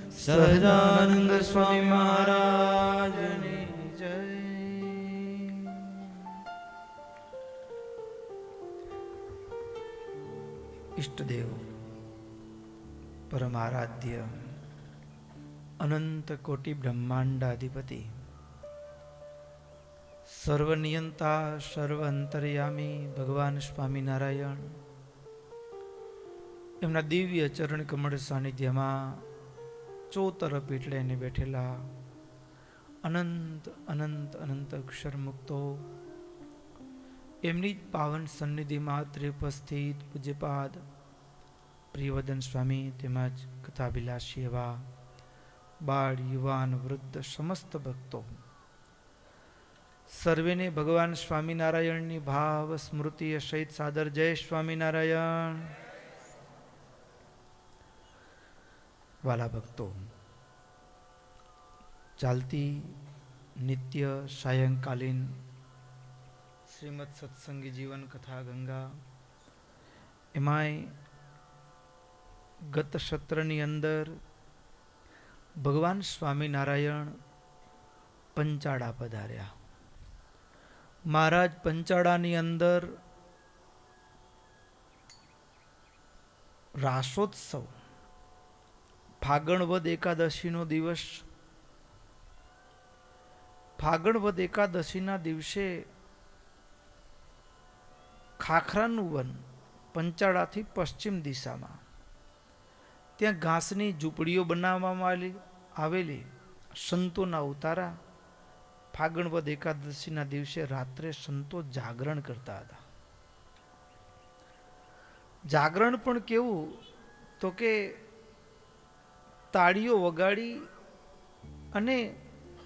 સહજાનંદ સ્વામી મહારાજની જય. ઈષ્ટદેવ પરમારાધ્ય અનંત કોટિ બ્રહ્માંડાધિપતિ સર્વનિયંતા સર્વ અંતર્યામી ભગવાન સ્વામિનારાયણ એમના દિવ્ય ચરણ કમળ સાનિધ્યમાં ચોતરફ પીઠળે બેઠેલા અનંત અનંત અનંત અક્ષર મુક્તો, એમની જ પાવન સન્નિધિમાં ત્રિપસ્થિત પૂજ્યપાદ પ્રિયવદન સ્વામી તેમજ કથાભિલાષી એવા બાળ યુવાન વૃદ્ધ સમસ્ત ભક્તો સર્વેને ભગવાન સ્વામિનારાયણની ભાવ સ્મૃતિ સહિત સાદર જય સ્વામિનારાયણ. વાલા ભક્તો, ચાલતી નિત્ય સાયંકાલીન શ્રીમદ સત્સંગી જીવન કથા ગંગા એમાંય ગત સત્રની અંદર ભગવાન સ્વામિનારાયણ પંચાળા પધાર્યા. મહારાજ પંચાળાની અંદર રાસોત્સવ ફાગણ વદ એકાદશીનો દિવસ, ફાગણ વદ એકાદશીના દિવસે ખાખરાનું વન પંચાળાથી પશ્ચિમ દિશામાં ત્યાં ઘાસની ઝૂંપડીઓ બનાવવામાં આવેલી સંતોના ઉતારા. ફાગણ વદ એકાદશીના દિવસે રાત્રે સંતો જાગરણ કરતા હતા. જાગરણ પણ કેવું તો કે તાળીઓ વગાડી અને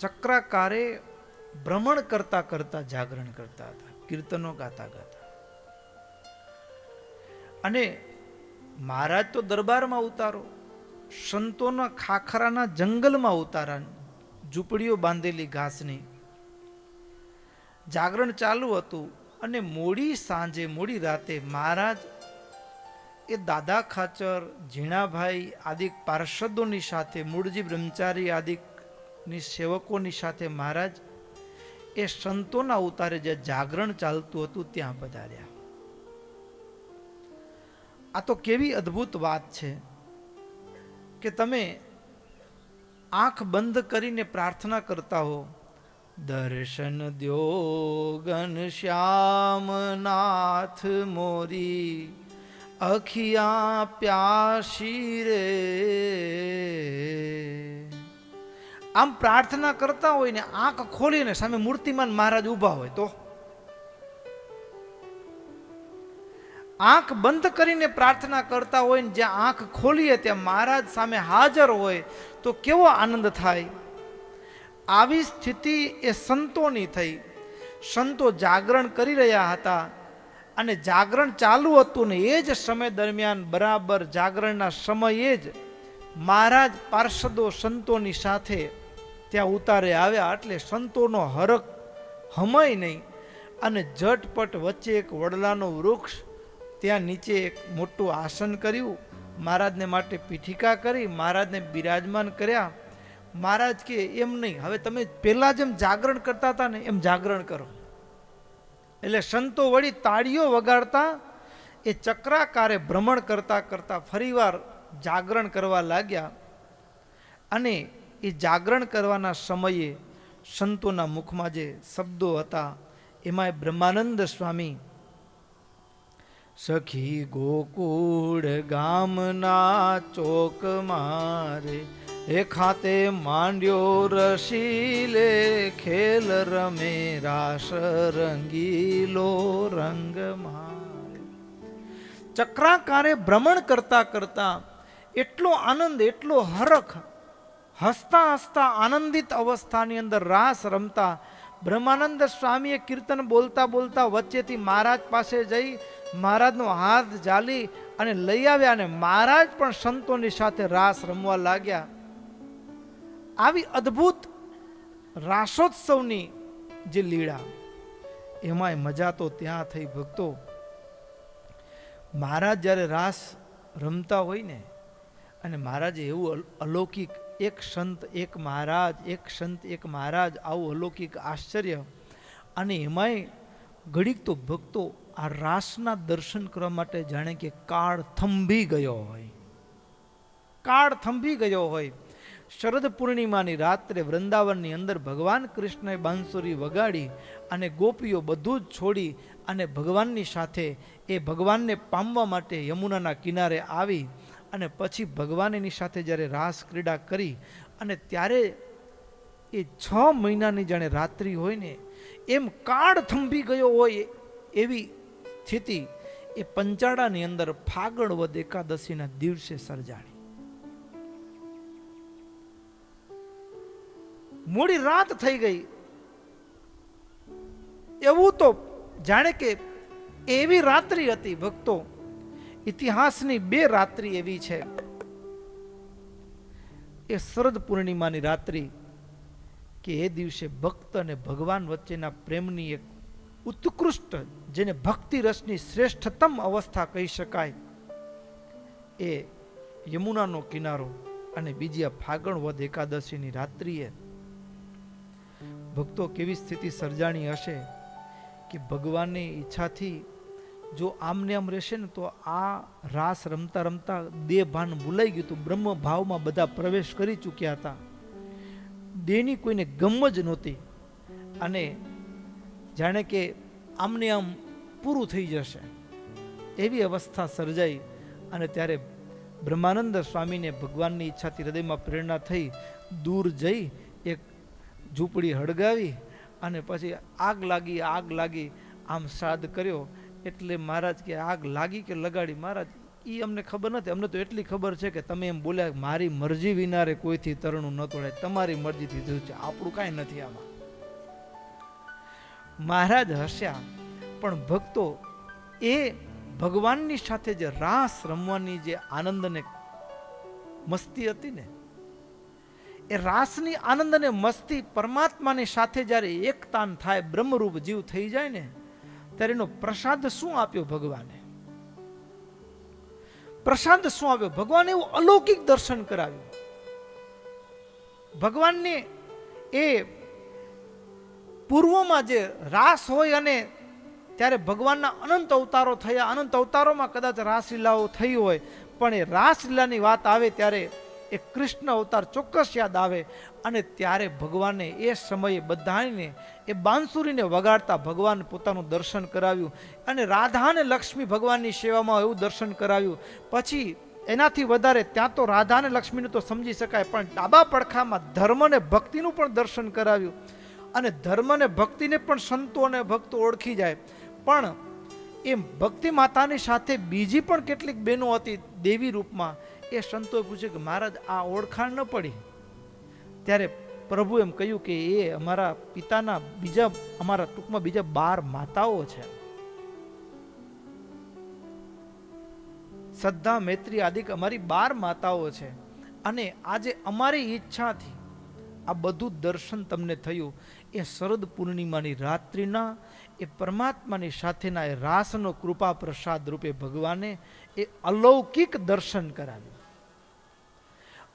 ચક્રાકારે ભ્રમણ કરતા કરતા જાગરણ કરતા હતા, કીર્તનો ગાતા ગાતા. અને મહારાજ તો દરબારમાં ઉતારો, સંતોના ખાખરાના જંગલમાં ઉતારા, ઝૂંપડીઓ બાંધેલી ઘાસની. જાગરણ ચાલુ હતું અને મોડી સાંજે મોડી રાતે મહારાજ એ દાદા ખાચર, ઝીણાભાઈ આદિક પાર્ષદોની સાથે, મૂળજી બ્રહ્મચારી આદિકની સેવકોની સાથે મહારાજ એ સંતોના ઉતારે જે જાગરણ ચાલતું હતું ત્યાં પધાર્યા. આ તો કેવી અદ્ભુત વાત છે કે તમે આંખ બંધ કરીને પ્રાર્થના કરતા હો, દર્શન દ્યો ઘનશ્યામ નાથ મોરી અખિયા પ્યાસી રે. આમ પ્રાર્થના કરતા હોય ને આંખ ખોલીને સામે મૂર્તિમાન મહારાજ ઊભા હોય તો, આંખ બંધ કરીને પ્રાર્થના કરતા હોય ને જ્યાં આંખ ખોલીએ ત્યાં મહારાજ સામે હાજર હોય તો કેવો આનંદ થાય. આવી સ્થિતિ એ સંતોની થઈ. સંતો જાગરણ કરી રહ્યા હતા અને જાગરણ ચાલુ હતું ને એ જ સમય દરમિયાન બરાબર જાગરણના સમયે જ મહારાજ પાર્ષદો સંતોની સાથે ત્યાં ઉતારે આવ્યા. એટલે સંતોનો હરખ હમાય નહીં અને ઝટપટ વચ્ચે એક વડલાનું વૃક્ષ, ત્યાં નીચે એક મોટું આસન કર્યું, મહારાજને માટે પીઠિકા કરી, મહારાજને બિરાજમાન કર્યા. મહારાજ કે એમ નહીં, હવે તમે પહેલા જેમ જાગરણ કરતા હતા ને એમ જાગરણ કરો. એટલે સંતો વળી તાળીઓ વગાડતા એ ચક્રાકારે ભ્રમણ કરતા કરતા ફરીવાર જાગરણ કરવા લાગ્યા. અને એ જાગરણ કરવાના સમયે સંતોના મુખમાં જે શબ્દો હતા એમાં બ્રહ્માનંદ સ્વામી સખી ગોકુળ ગામના ચોક મારે એ ખાતે માંડ્યો રસીલે ખેલ રમે રાસ રંગીલો રંગ મારે. ચક્રાકારે ભ્રમણ કરતા કરતા એટલો આનંદ, એટલો હરખ, હસતા હસતા આનંદિત અવસ્થાની અંદર રાસ રમતા બ્રહ્માનંદ સ્વામીએ કીર્તન બોલતા બોલતા વચ્ચેથી મહારાજ પાસે જઈ મહારાજનો હાથ ઝાલી અને લઈ આવ્યા અને મહારાજ પણ સંતોની સાથે રાસ રમવા લાગ્યા. આવી અદ્ભુત રાસોત્સવની જે લીળા, એમાંય મજા તો ત્યાં થઈ ભક્તો. મહારાજ જ્યારે રાસ રમતા હોય ને, અને મહારાજે એવું અલૌકિક એક સંત એક મહારાજ, એક સંત એક મહારાજ, આવું અલૌકિક આશ્ચર્ય. અને એમાંય ઘડીક તો ભક્તો આ રાસના દર્શન કરવા માટે જાણે કે કાળ થંભી ગયો હોય, કાળ થંભી ગયો હોય. શરદ પૂર્ણિમાની રાત્રે વૃંદાવનની અંદર ભગવાન કૃષ્ણએ બાંસુરી વગાડી અને ગોપીઓ બધું જ છોડી અને ભગવાનની સાથે એ ભગવાનને પામવા માટે યમુનાના કિનારે આવી અને પછી ભગવાન એની સાથે જ્યારે રાસ ક્રીડા કરી અને ત્યારે એ 6 મહિનાની જાણે રાત્રિ હોય ને એમ કાળ થંભી ગયો હોય એવી સ્થિતિ એ પંચાળાની અંદર ફાગણ વદ એકાદશીના દિવસે સર્જાણી. મોડી રાત થઈ ગઈ, એવું તો જાણે કે એવી રાત્રિ હતી ભક્તો. ઇતિહાસની 2 રાત્રિ એવી છે. એ શરદ પૂર્ણિમાની રાત્રિ કે એ દિવસે ભક્ત અને ભગવાન વચ્ચેના પ્રેમની એક ઉત્કૃષ્ટ, જેને ભક્તિ રસની શ્રેષ્ઠતમ અવસ્થા કહી શકાય, એ યમુનાનો કિનારો. અને બીજી આ ફાગણ વદ એકાદશીની રાત્રિએ ભક્તો કેવી સ્થિતિ સર્જાણી હશે કે ભગવાનની ઈચ્છાથી જો આમને આમ રહેશે ને તો આ રાસ રમતા રમતા દેહ ભાન ભૂલાઈ ગયું હતું. બ્રહ્મ ભાવમાં બધા પ્રવેશ કરી ચૂક્યા હતા. દેહની કોઈને ગમ જ નહોતી અને જાણે કે આમને આમ પૂરું થઈ જશે એવી અવસ્થા સર્જાઈ. અને ત્યારે બ્રહ્માનંદ સ્વામીને ભગવાનની ઈચ્છાથી હૃદયમાં પ્રેરણા થઈ, દૂર જઈ એક ઝૂંપડી હળગાવી અને પછી આગ લાગી આમ શ્રાદ્ધ કર્યો. એટલે મહારાજ કે આગ લાગી કે લગાડી? મહારાજ એ અમને ખબર નથી, અમને તો એટલી ખબર છે કે તમે એમ બોલ્યા મારી મરજી વિનારે કોઈથી તરણું ન તોડાય, તમારી મરજીથી થયું છે, આપણું કાંઈ નથી આમાં. મહારાજ હસ્યા. પણ ભક્તો એ ભગવાનની સાથે જે રાસ રમવાની જે આનંદ ને મસ્તી હતી ને, એ રાસની આનંદ અને મસ્તી પરમાત્માની સાથે જ્યારે એકતાન થાય, બ્રહ્મરૂપ જીવ થઈ જાય ને, ત્યારે એનો પ્રસાદ શું આપ્યો ભગવાને? પ્રસાદ શું આપ્યો? ભગવાને એવું અલૌકિક દર્શન કરાવ્યું. ભગવાનને એ પૂર્વમાં જે રાસ હોય અને ત્યારે ભગવાનના અનંત અવતારો થયા, અનંત અવતારોમાં કદાચ રાસલીલાઓ થઈ હોય, પણ એ રાસલીલાની વાત આવે ત્યારે એ કૃષ્ણ અવતાર ચોક્કસ યાદ આવે. અને ત્યારે ભગવાને એ સમયે બધાને એ બાંસુરીને વગાડતા ભગવાન પોતાનું દર્શન કરાવ્યું. અને રાધા અને લક્ષ્મી ભગવાનની સેવામાં એવું દર્શન કરાવ્યું. પછી એનાથી વધારે ત્યાં તો રાધા અને લક્ષ્મીનું તો સમજી શકાય, પણ ડાબા પડખામાં ધર્મ અને ભક્તિનું પણ દર્શન કરાવ્યું. અને ધર્મ અને ભક્તિને પણ સંતો અને ભક્તો ઓળખી જાય. પણ એ ભક્તિ માતાની સાથે બીજી પણ કેટલીક બહેનો હતી દેવી રૂપમાં. એ સંતોએ પૂછ્યું કે મહારાજ આ ઓળખાણ ન પડી? ત્યારે પ્રભુ એમ કહ્યું કે એ અમારા પિતાના બીજા, અમારા ટૂંકમાં બીજા 12 માતાઓ છે. શ્રદ્ધા, મૈત્રી આદિક અમારી 12 માતાઓ છે. અને આજે અમારી ઈચ્છાથી આ બધું દર્શન તમને થયું. એ શરદ પૂર્ણિમાની રાત્રિના એ પરમાત્માની સાથેના એ રાસનો કૃપા પ્રસાદ રૂપે ભગવાને એ અલૌકિક દર્શન કરાવ્યું.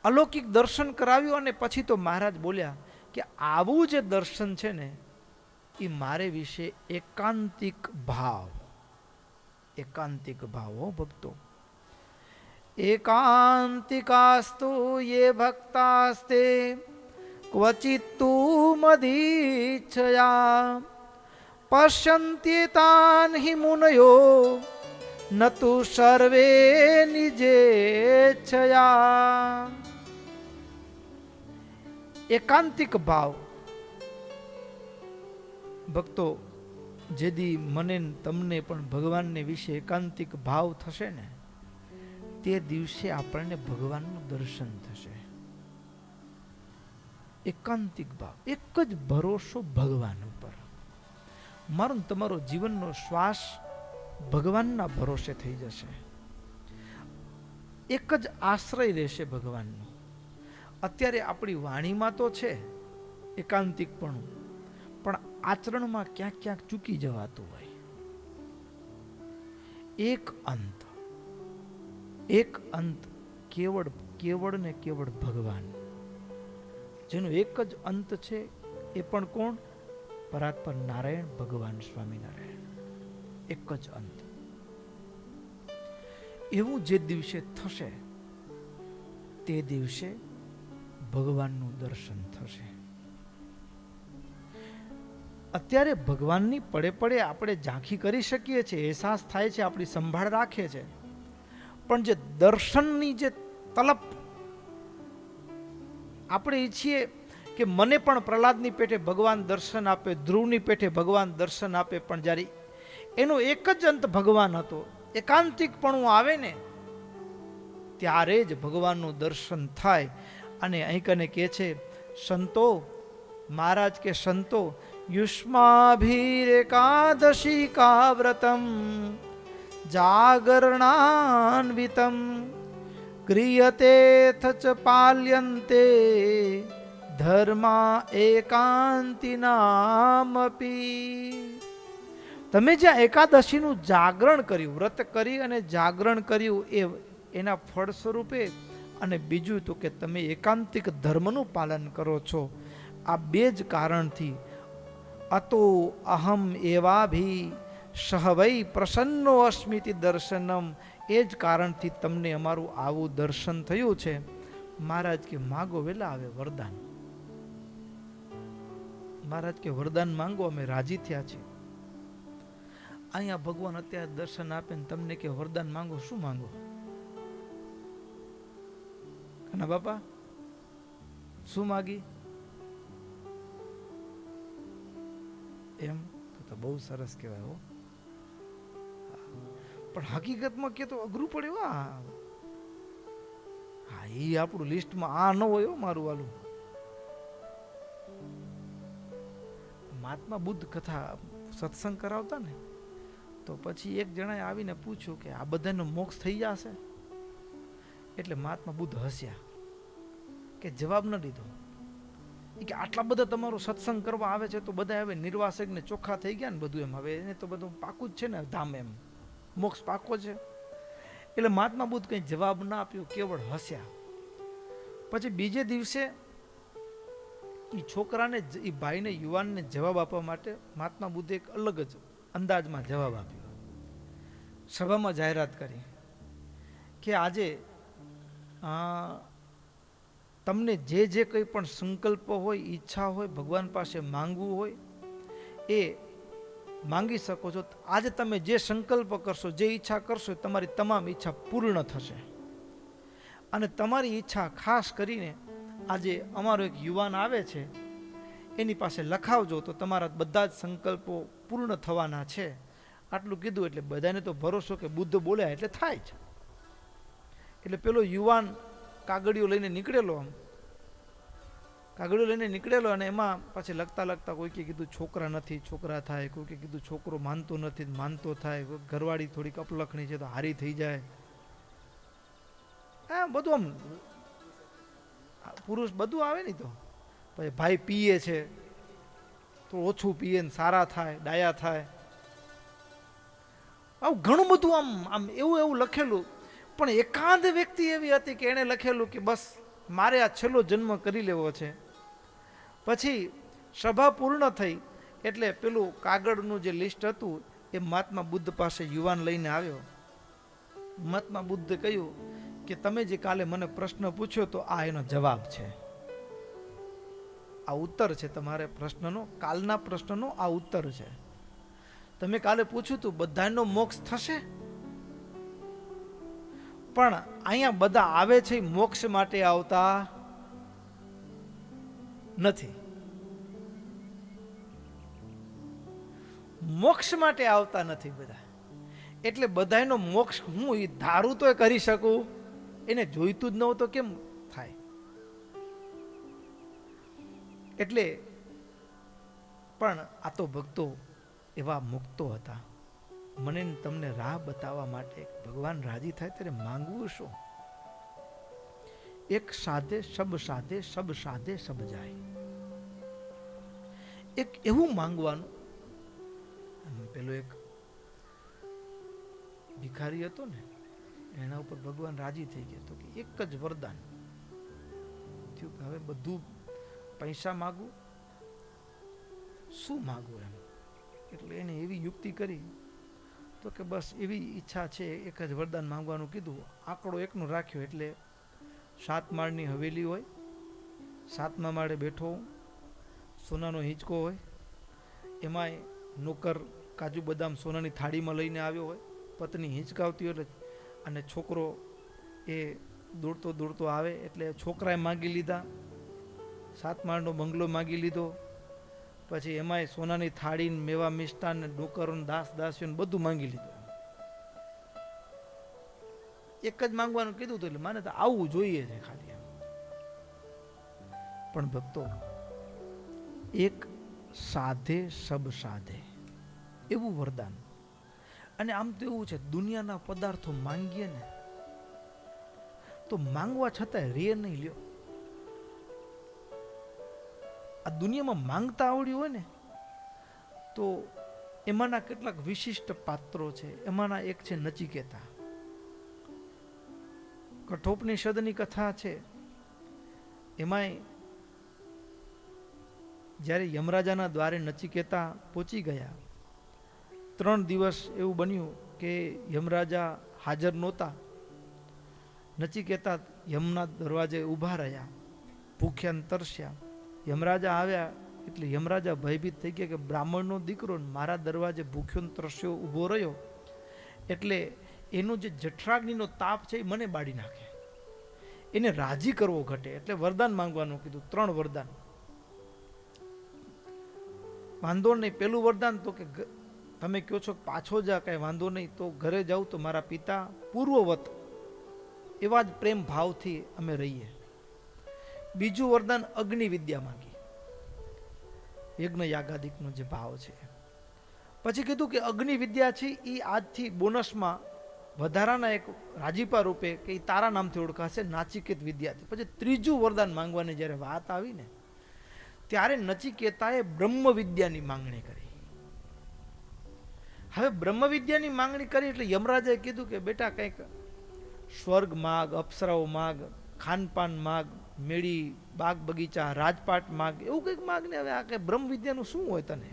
અલૌકિક દર્શન કરાવ્યું. અને પછી તો મહારાજ બોલ્યા કે આવું જે દર્શન છે ને એ મારે વિશે એકાંતિક ભાવ, એકાંતિક ભાવ હો ભક્તો. એકાંતિકાસ્તુ યે ભક્તાસ્તે ક્વચિત્તુ મદીચ્છયા પશ્યન્તિ તાન હિ મુનયો નતુ સર્વે નિજેચ્છયા. એકાંતિક ભાવ ભક્તો, જેદી મને તમને પણ ભગવાનને વિશે એકાંતિક ભાવ થશે ને, તે દિવસે આપણને ભગવાનનું દર્શન થશે. એકાંતિક ભાવ, એક જ ભરોસો ભગવાન ઉપર. મારો તમારો જીવનનો શ્વાસ ભગવાનના ભરોસે થઈ જશે. એક જ આશ્રય રહેશે ભગવાનનો. અત્યારે આપણી વાણીમાં તો છે એકાંતિકપણું, પણ આચરણમાં ક્યાંક ક્યાંક ચૂકી જવાતું હોય. એક અંત, કેવળ ને કેવળ ભગવાન. જેનો એક જ અંત છે, એ પણ કોણ? પરાત્પર નારાયણ ભગવાન સ્વામિનારાયણ. એક જ અંત. એવું જે દિવસે થશે તે દિવસે ભગવાનનું દર્શન થશે. અત્યારે ભગવાનની પડે પડે આપણે ઝાંખી કરી શકીએ છીએ, અહેસાસ થાય છે, આપણી સંભાળ રાખે છે, પણ જે દર્શનની જે તલપ આપણે ઈચ્છીએ કે મને પણ પ્રહલાદની પેટે ભગવાન દર્શન આપે, ધ્રુવની પેટે ભગવાન દર્શન આપે, પણ જ્યારે એનો એક જ અંત ભગવાન હતો, એકાંતિકપણું આવે ને ત્યારે જ ભગવાનનું દર્શન થાય. અને અહીં કને કહે છે સંતો, મહારાજ કે સંતો, યુષ્માભીરેકાદશી કા વ્રતમ જાગરણાન્વિતમ ક્રિયતેથ ચ પાલ્યન્તે ધર્મા એકાંતિનામપી. તમે જ્યાં એકાદશીનું જાગરણ કર્યું, વ્રત કરી અને જાગરણ કર્યું, એના ફળ સ્વરૂપે, અને બીજું તો કે તમે એકાંતિક ધર્મનું પાલન કરો છો. આ બે જ કારણથી અતો અહમ એવાભી સહવૈ પ્રસન્નો અસ્મિતિ દર્શનમ, એ જ કારણથી તમને અમારું આવું દર્શન થયું છે. મહારાજ કે માગો વેલા આવે વરદાન. મહારાજ કે વરદાન માંગો, અમે રાજી થયા છીએ. અહીંયા ભગવાન અત્યારે દર્શન આપે ને તમને કે વરદાન માંગો, શું માંગો? ના બાપા શું માગી? એમ તો બહુ સરસ કહેવાય હો. પણ હકીકતમાં કે તો અઘરું પડ્યું. હા એ આપણું લિસ્ટમાં આ ન હોય મારું વાલું. મહાત્મા બુદ્ધ કથા સત્સંગ કરાવતા ને, તો પછી એક જણાએ આવીને પૂછ્યું કે આ બધાનો મોક્ષ થઈ જશે? એટલે મહાત્મા બુદ્ધ હસ્યા કે જવાબ ન દીધો. કે આટલા બધા તમારો સત્સંગ કરવા આવે છે તો બધા હવે નિર્વાસક ને ચોખ્ખા થઈ ગયા ને બધું, એમ હવે એને તો બધું પાકું જ છે ને, ધામ એમ મોક્ષ પાકો છે. એટલે મહાત્મા બુદ્ધ કંઈ જવાબ ના આપ્યો, કેવળ હસ્યા. પછી બીજે દિવસે એ છોકરાને, એ ભાઈને, યુવાનને જવાબ આપવા માટે મહાત્મા બુદ્ધે એક અલગ જ અંદાજમાં જવાબ આપ્યો. સભામાં જાહેરાત કરી કે આજે તમને જે જે કંઈ પણ સંકલ્પ હોય, ઈચ્છા હોય, ભગવાન પાસે માંગવું હોય એ માંગી શકો છો. આજે તમે જે સંકલ્પ કરશો, જે ઈચ્છા કરશો, તમારી તમામ ઈચ્છા પૂર્ણ થશે. અને તમારી ઈચ્છા ખાસ કરીને આજે અમારો એક યુવાન આવે છે એની પાસે લખાવજો તો તમારા બધા જ સંકલ્પો પૂર્ણ થવાના છે. આટલું કીધું એટલે બધાને તો ભરોસો કે બુદ્ધ બોલ્યા એટલે થાય જ. એટલે પેલો યુવાન કાગળિયો લઈને નીકળેલો અને એમાં પછી લખતા લખતા કોઈકે કીધું છોકરા નથી, છોકરા થાય, કોઈકે કીધું છોકરો માનતો નથી, માનતો થાય, ઘરવાળી થોડીક અપલખણી છે તો હારી થઈ જાય. હા બધું આમ પુરુષ બધું આવે ને. તો પછી ભાઈ પીએ છે તો ઓછું પીએ ને સારા થાય, ડાયા થાય, આવું ઘણું બધું આમ એવું લખેલું. પણ એકાંત વ્યક્તિ એવી હતી કે એણે લખેલું કે બસ મારે આ છેલ્લો જન્મ કરી લેવો છે. પછી સભા પૂર્ણ થઈ એટલે પેલું કાગળનું જે લિસ્ટ હતું એ મહાત્મા બુદ્ધ પાસે યુવાન લઈને આવ્યો. મહાત્મા બુદ્ધે કહ્યું કે તમે જે કાલે મને પ્રશ્ન પૂછ્યો તો આ એનો જવાબ છે, આ ઉત્તર છે તમારે પ્રશ્નનો, કાલના પ્રશ્નનો આ ઉત્તર છે. તમે કાલે પૂછ્યું તું બધાનો મોક્ષ થશે, પણ અહીંયા બધા આવે છે મોક્ષ માટે આવતા નથી. મોક્ષ માટે આવતા નથી બધા. એટલે બધાનો મોક્ષ હું એ ધારું તો કરી શકું, એને જોઈતું જ ન હોય તો કેમ થાય? એટલે પણ આ તો ભક્તો એવા મુક્તો હતા. મને તમને રાહ બતાવવા માટે ભગવાન રાજી થાય ત્યારે માંગવું શું? એક સાધે સબ સાધે, સબ સાધે સબ જાય. એક એવું માંગવાનું. પેલો એક ભિખારી હતો ને, એના ઉપર ભગવાન રાજી થઈ ગયા તો કે એક જ વરદાન થયું કે હવે બધું પૈસા માગું, શું માગું એમ. એટલે એને એવી યુક્તિ કરી તો કે બસ એવી ઈચ્છા છે, એક જ વરદાન માંગવાનું કીધું. આંકડો એકનું રાખ્યો એટલે 7 માળની હવેલી હોય, 7મા માળે બેઠો હું, સોનાનો હિંચકો હોય, એમાંય નોકર કાજુ બદામ સોનાની થાળીમાં લઈને આવ્યો હોય, પત્ની હિંચકાવતી હોય અને છોકરો એ દોડતો દોડતો આવે એટલે છોકરાએ માગી લીધા, 7 માળનો બંગલો માગી લીધો, પછી એમાંય સોનાની થાળી મેવા મિષ્ટાન ને ડોકરો દાસ દાસીઓ બધું માંગી લીધું. એક જ માંગવાનું કીધું હતું એટલે માને તો આવવું જોઈએ છે ખાલી એમ. પણ ભક્તો, એક સાધે સબ સાધે એવું વરદાન. અને આમ તો એવું છે, દુનિયાના પદાર્થો માંગીએ ને તો માંગવા છતાંય રે નહીં લ્યો. આ દુનિયામાં માંગતા આવડ્યું હોય ને તો એમાંના કેટલાક વિશિષ્ટ પાત્રો છે. એમાંના એક છે નચિકેતા. કઠોપનિષદની કથા છે. એમાંય જ્યારે યમરાજાના દ્વારે નચિકેતા પહોંચી ગયા, 3 દિવસ એવું બન્યું કે યમરાજા હાજર નહોતા. નચિકેતા યમના દરવાજે ઊભા રહ્યા, ભૂખ્યા ને તરસ્યા. યમરાજા આવ્યા એટલે યમરાજા ભયભીત થઈ ગયા કે બ્રાહ્મણનો દીકરો મારા દરવાજે ભૂખ્યો ને તરસ્યો ઊભો રહ્યો એટલે એનો જે જઠરાગ્નિનો તાપ છે એ મને બાળી નાખે, એને રાજી કરવો ઘટે. એટલે વરદાન માંગવાનું કીધું, 3 વરદાન. વાંધો નહીં. પેલું વરદાન તો કે તમે કહો છો પાછો જા, કઈ વાંધો નહીં, તો ઘરે જાઉં તો મારા પિતા પૂર્વવત એવા જ પ્રેમ ભાવથી અમે રહીએ. બીજું વરદાન અગ્નિ વિદ્યા માંગી, યજ્ઞ યાગાદિકનો જે ભાવ છે. પછી કીધું કે અગ્નિ વિદ્યા છે એ આજથી બોનસમાં વધારાના એક રાજીપા રૂપે કે એ તારા નામથી ઓળખાશે, નાચિકેત વિદ્યાથી. પછી ત્રીજું વરદાન માંગવાની જ્યારે વાત આવી ને ત્યારે નચિકેતાએ બ્રહ્મ વિદ્યાની માંગણી કરી. હવે બ્રહ્મ વિદ્યાની માંગણી કરી એટલે યમરાજાએ કીધું કે બેટા કંઈક સ્વર્ગ માગ, અપ્સરાઓ માગ, ખાનપાન માગ, મેળી, બાગ બગીચા, રાજપાટ માગ, એવું કંઈક માગ ને. હવે આ કઈ બ્રહ્મ વિદ્યાનું શું હોય તને?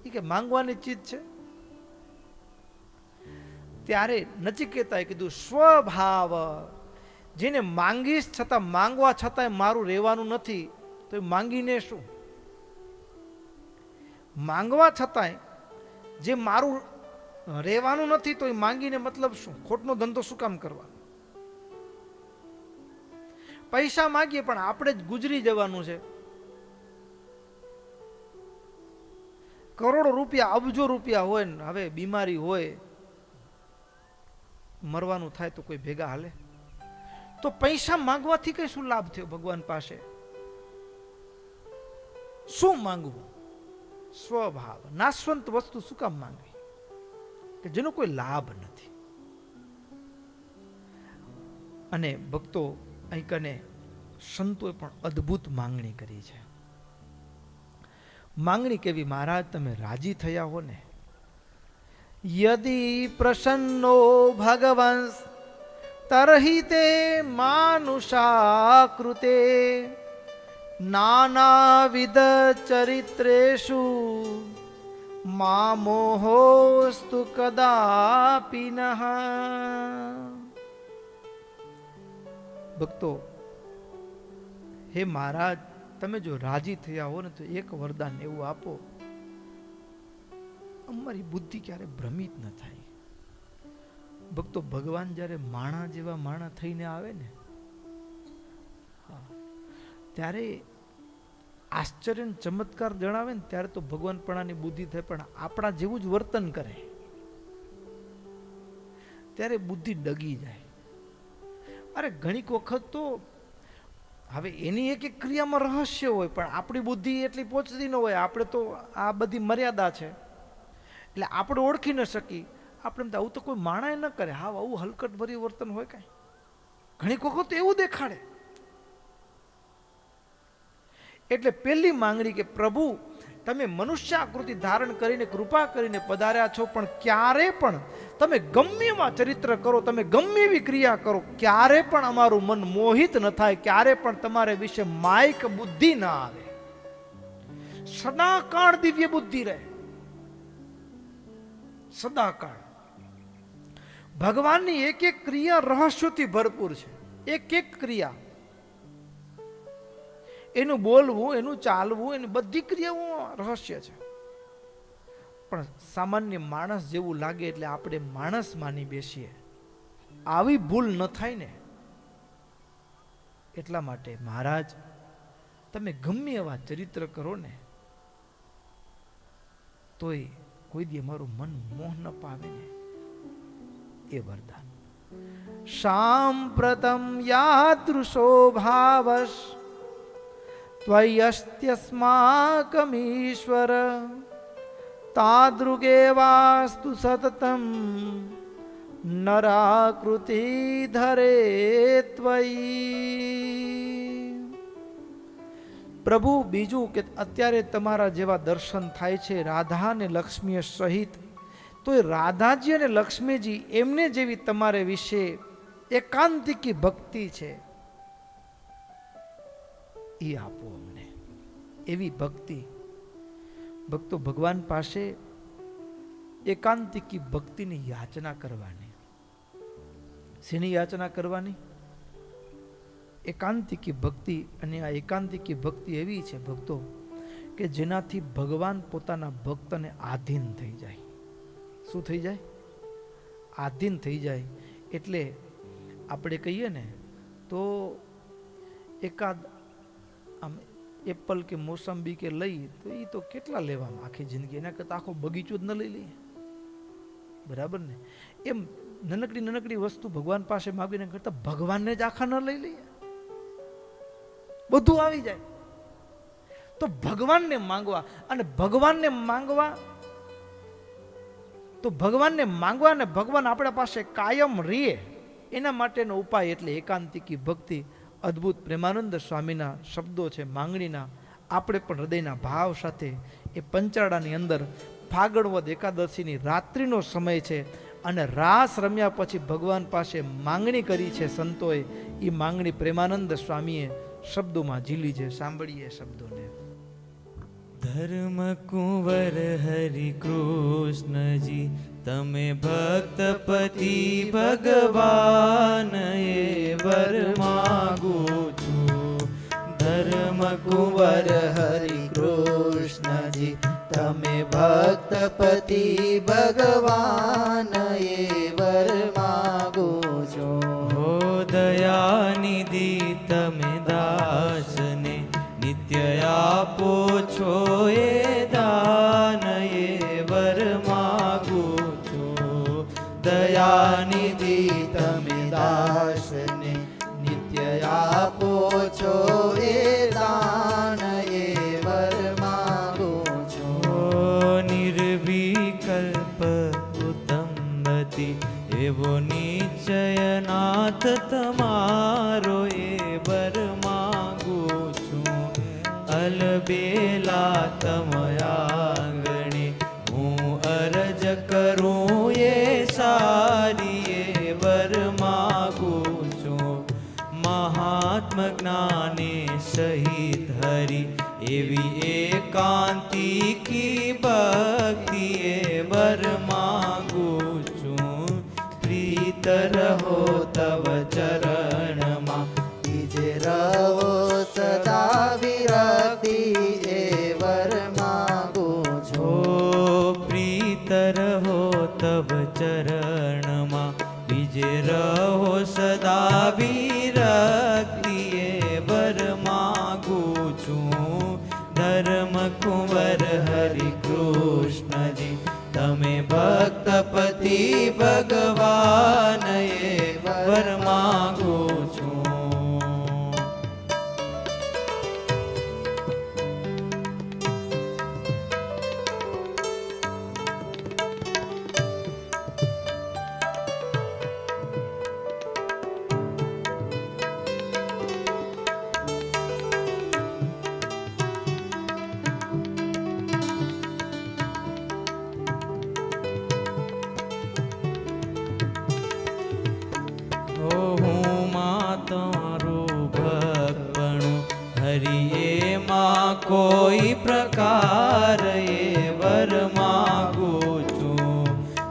એ કે માંગવાની ચીજ છે. ત્યારે નચિકેતાએ કીધું સ્વભાવ, જેને માંગીશ છતાં માંગવા છતાંય મારું રહેવાનું નથી તો એ માંગીને શું? માંગવા છતાંય જે મારું રહેવાનું નથી તો એ માંગીને મતલબ શું? ખોટનો ધંધો શું કામ કરવા? પૈસા માંગીએ પણ આપણે જ ગુજરી જવાનું છે. કરોડો રૂપિયા, અબજો રૂપિયા હોય ને હવે બીમારી હોય, મરવાનું થાય તો કોઈ ભેગા હાલે? તો પૈસા માંગવાથી કઈ શું લાભ થયો ભગવાન પાસે? શું માંગવું? સ્વભાવ, નાશવંત વસ્તુ શું કામ માંગવી કે જેનો કોઈ લાભ નથી? અને ભક્તો અહીં કને સંતોએ પણ અદ્ભુત માંગણી કરી છે. માંગણી કેવી? મહારાજ તમે રાજી થયા હો ને, યદિ પ્રસન્નો ભગવાન તરહિ તે માનુષાકૃતે નાનાવિધ ચરિત્રેષુ મામોહોસ્તુ કદાપિ નઃ. ભક્તો, હે મહારાજ તમે જો રાજી થયા હો ને તો એક વરદાન એવું આપો, અમારી બુદ્ધિ ક્યારે ભ્રમિત ન થાય. ભક્તો, ભગવાન જ્યારે માણા જેવા માણા થઈને આવે ને ત્યારે આશ્ચર્ય ચમત્કાર જણાવે ને ત્યારે તો ભગવાનપણાની બુદ્ધિ થાય, પણ આપણા જેવું જ વર્તન કરે ત્યારે બુદ્ધિ ડગી જાય. અરે ઘણીક વખત તો હવે એની એક એક ક્રિયામાં રહસ્ય હોય પણ આપણી બુદ્ધિ એટલી પહોંચતી ન હોય. આપણે તો આ બધી મર્યાદા છે એટલે આપણે ઓળખી ન શકી. આપણે આવું તો કોઈ માણાએ ન કરે. હા, આવું હલકટ ભર્યું વર્તન હોય કાંઈ ઘણીક વખત તો એવું દેખાડે. એટલે પહેલી માંગણી કે પ્રભુ તમે મનુષ્ય આકૃતિ ધારણ કરીને કૃપા કરીને પધાર્યા છો, પણ ક્યારે પણ તમે ગમે એવા ચરિત્ર કરો, તમે ગમે એવી ક્રિયા કરો, ક્યારે પણ અમારું મન મોહિત ન થાય, ક્યારે પણ તમારે વિશે માયક બુદ્ધિ ના આવે. સદાકાળ દિવ્ય બુદ્ધિ રહે, સદાકાળ. ભગવાનની એક એક ક્રિયા રહસ્યોથી ભરપૂર છે. એક એક ક્રિયા, એનું બોલવું, એનું ચાલવું, એની બધી ક્રિયાઓ રહસ્ય છે. પણ સામાન્ય માણસ જેવું લાગે એટલે આપણે માણસ માની બેસીએ. આવી ભૂલ ન થાય ને, એટલા માટે મહારાજ તમે ગમે એવા ચરિત્ર કરો ને તોય કોઈ દી અમારું મન મોહ ન પાવે ને, એ વરદાન. સાંપ્રતમ યાદૃશો ભાવશ ત્વયસ્ત્યસ્માકમીશ્વર તાદૃગેવાસ્તુ સતતમ નરાકૃતિ ધરે ત્વયી. પ્રભુ, બીજું કે અત્યારે તમારા જેવા દર્શન થાય છે રાધા અને લક્ષ્મી સહિત, તો એ રાધાજી અને લક્ષ્મીજી એમને જેવી તમારે વિશે એકાંતિકી ભક્તિ છે એ આપો અમને. એવી ભક્તિ. ભક્તો ભગવાન પાસે એકાંતિકી ભક્તિની યાચના કરવાની. શેની યાચના કરવાની? એકાંતિકી ભક્તિ. અને આ એકાંતિકી ભક્તિ એવી છે ભક્તો કે જેનાથી ભગવાન પોતાના ભક્તને આધીન થઈ જાય. શું થઈ જાય? આધીન થઈ જાય. એટલે આપણે કહીએ ને તો એકાદ આમ એપલ કે મોસંબી કે લઈ તો એ તો કેટલા લેવામાં આખી જિંદગી, એના કરતાં આખો બગીચો જ ન લઈ લઈએ, બરાબર ને? એમ નાનકડી નાનકડી વસ્તુ ભગવાન પાસે માગીને કરતા ભગવાનને જ આખા ન લઈ લઈએ, બધું આવી જાય. તો ભગવાનને માંગવા, અને ભગવાનને માંગવા તો ભગવાનને માંગવા ને ભગવાન આપણા પાસે કાયમ રહે, એના માટેનો ઉપાય એટલે એકાંતિકી ભક્તિ. અદ્ભુત પ્રેમાનંદ સ્વામીના શબ્દો છે માંગણીના. આપણે પણ હૃદયના ભાવ સાથે એ પંચાળાની અંદર ફાગણવદ એકાદશીની રાત્રિનો સમય છે, અને રાસ રમ્યા પછી ભગવાન પાસે માંગણી કરી છે સંતોએ. એ માંગણી પ્રેમાનંદ સ્વામીએ શબ્દોમાં ઝીલી છે. સાંભળીએ શબ્દોને. ધર્મ કુંવર હરિ કૃષ્ણજી તમે ભક્તપતિ ભગવાન એ વર માગુ છું. ધર્મ કુંવર હરિ કૃષ્ણજી તમે ભક્તપતિ ભગવાન એ વર માગુ છો. હો દયાનિધિ તમે દાસને નિત્ય આપો છો એ દાન એ વર માગુ છું. દયાનિધિ તમે દાસને નિત્ય આપો છો એ દાન એ વર માગુ છું. નિર્વિકલ્પ ઉત્તમતિ એવો નિશ્ચયનાથ તમારો એ વર માગુ છું. અલબેલા તમયાગણે હું અરજ કરું એ સારી એ વર માગુ છું. મહાત્મ જ્ઞાને સહિત હરિ એવી એકાંતિકી ભક્તિ એ વર માગુ છું. પ્રીત રહો તવ ચરણમાં બીજે રહો સદા વિરક્તિ એ વર માગુ છું. પ્રીત રહો તવ ચરણમાં બીજે રહો સદા વિરક્તિ એ વર માગુ છું. ધર્મ કુંવર હરિ કૃષ્ણજી તમે ભક્તપતિ ભગવાન એ વર માગુ છું. કોઈ પ્રકાર એ વર માગું છું.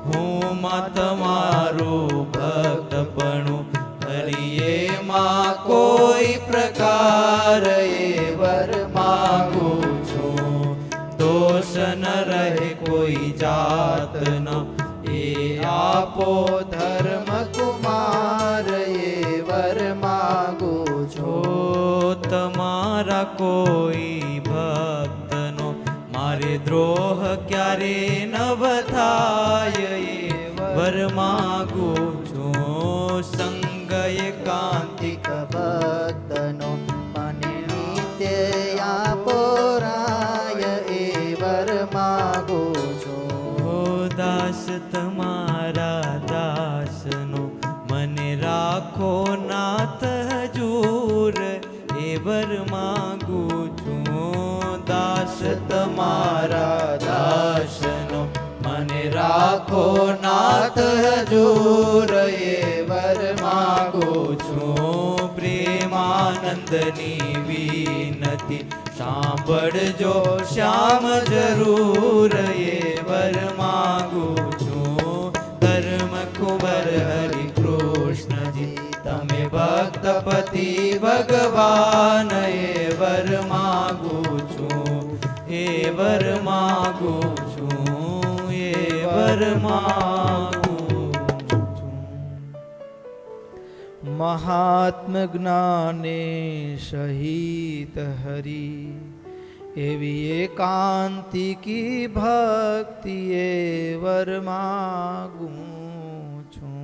હું માં તમારું ભક્તપણું હરિએ માં કોઈ પ્રકાર એ વર માગું છું. દોષ ન રહે કોઈ જાતનો એ આપો ધર્મ કુમાર એ વર માગું છું. તમારા કોઈ ભક્તનો મારે દ્રોહ ક્યારે ન થાય એ વર માગું છું. સંગ એકાંતિક ભક્તનો મને નિત્ય આપો રાય એ વર માગું છું. હો દાસ તમારા દાસનો મને રાખો નાથ હજૂર એ વર માગું છું. દાસ તમારા દાસનો મને રાખો નાથ હજૂર એ વર માગું છું. પ્રેમાનંદની વિનતી સાંભળજો શ્યામ જરૂર એ વર માગું છું. ધર્મ કુંવર હરિ કૃષ્ણજી તમે ભક્તપતિ ભગવાન એ વર માગું છું. એ વર માગું છું. એ વર માગું છું. મહાત્મ જ્ઞાને સહિત હરી એવી એકાંતિકી ભક્તિ એ વર માગું છું.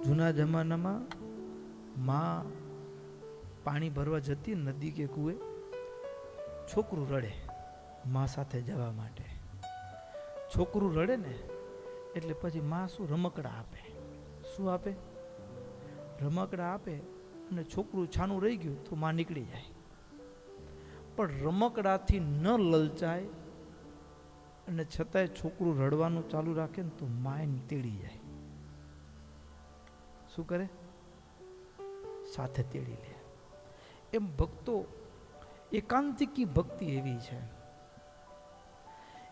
જૂના જમાનામાં માં પાણી ભરવા જતી નદી કે કૂએ, છોકરું રડે માં સાથે જવા માટે. છોકરું રડે ને એટલે પછી માં શું રમકડા આપે. શું આપે? રમકડા આપે. અને છોકરું છાનું રહી ગયું તો માં નીકળી જાય. પણ રમકડાથી ન લલચાય અને છતાંય છોકરું રડવાનું ચાલુ રાખે ને તો માં તેડી જાય. શું કરે? સાથે તેડી લે. એમ ભક્તો એકાંતિકી ભક્તિ એવી છે.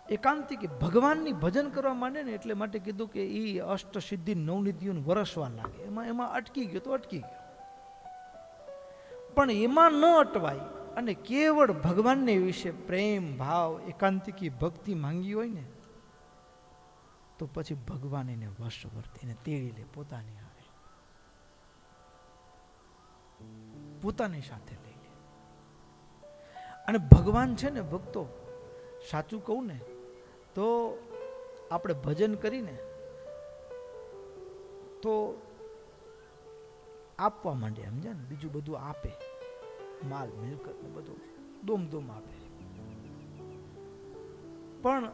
એકાંતિકી ભગવાનની ભજન કરવા માંડે ને એટલે માટે કીધું કે એ અષ્ટ સિદ્ધિ નવનિધિઓને વરસવા લાગે. એમાં અટકી ગયો તો અટકી ગયો. પણ એમાં ન અટવાય અને કેવળ ભગવાનને વિશે પ્રેમ ભાવ એકાંતિકી ભક્તિ માંગી હોય ને તો પછી ભગવાન એને વશવર્તીને તેડી લે, પોતાની આવે, પોતાની સાથે લઈ લે. અને ભગવાન છે ને ભક્તો, સાચું કહું ને તો આપણે ભજન કરીને તો આપવા માંડે, સમજ્યા ને? બીજું બધું આપે, માલ મિલકત ને બધું દોમ દોમ આપે. પણ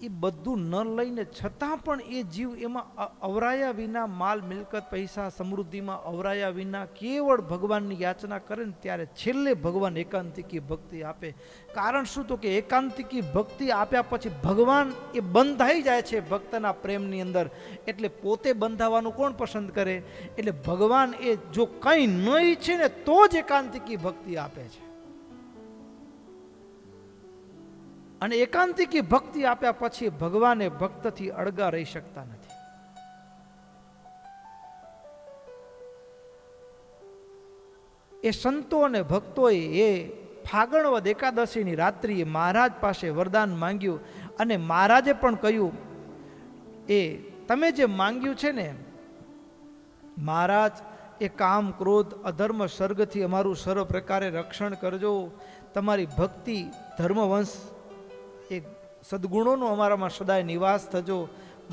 એ બધું ન લઈને છતાં પણ એ જીવ એમાં અવરાયા વિના, માલ મિલકત પૈસા સમૃદ્ધિમાં અવરાયા વિના કેવળ ભગવાનની યાચના કરે ને ત્યારે છેલ્લે ભગવાન એકાંતિકી ભક્તિ આપે. કારણ શું? તો કે એકાંતિકી ભક્તિ આપ્યા પછી ભગવાન એ બંધાઈ જાય છે ભક્તના પ્રેમની અંદર. એટલે પોતે બંધાવાનું કોણ પસંદ કરે? એટલે ભગવાન એ જો કંઈ નહીં છે ને તો જ એકાંતિકી ભક્તિ આપે છે. અને એકાંતિકી ભક્તિ આપ્યા પછી ભગવાને ભક્તથી અળગા રહી શકતા નથી. એ સંતો અને ભક્તોએ એ ફાગણ વદ એકાદશીની રાત્રિએ મહારાજ પાસે વરદાન માંગ્યું અને મહારાજે પણ કહ્યું એ તમે જે માંગ્યું છે ને મહારાજ, એ કામ ક્રોધ અધર્મ સર્ગથી અમારું સર્વ પ્રકારે રક્ષણ કરજો. તમારી ભક્તિ ધર્મવંશ એ સદગુણોનો અમારામાં સદાય નિવાસ થજો.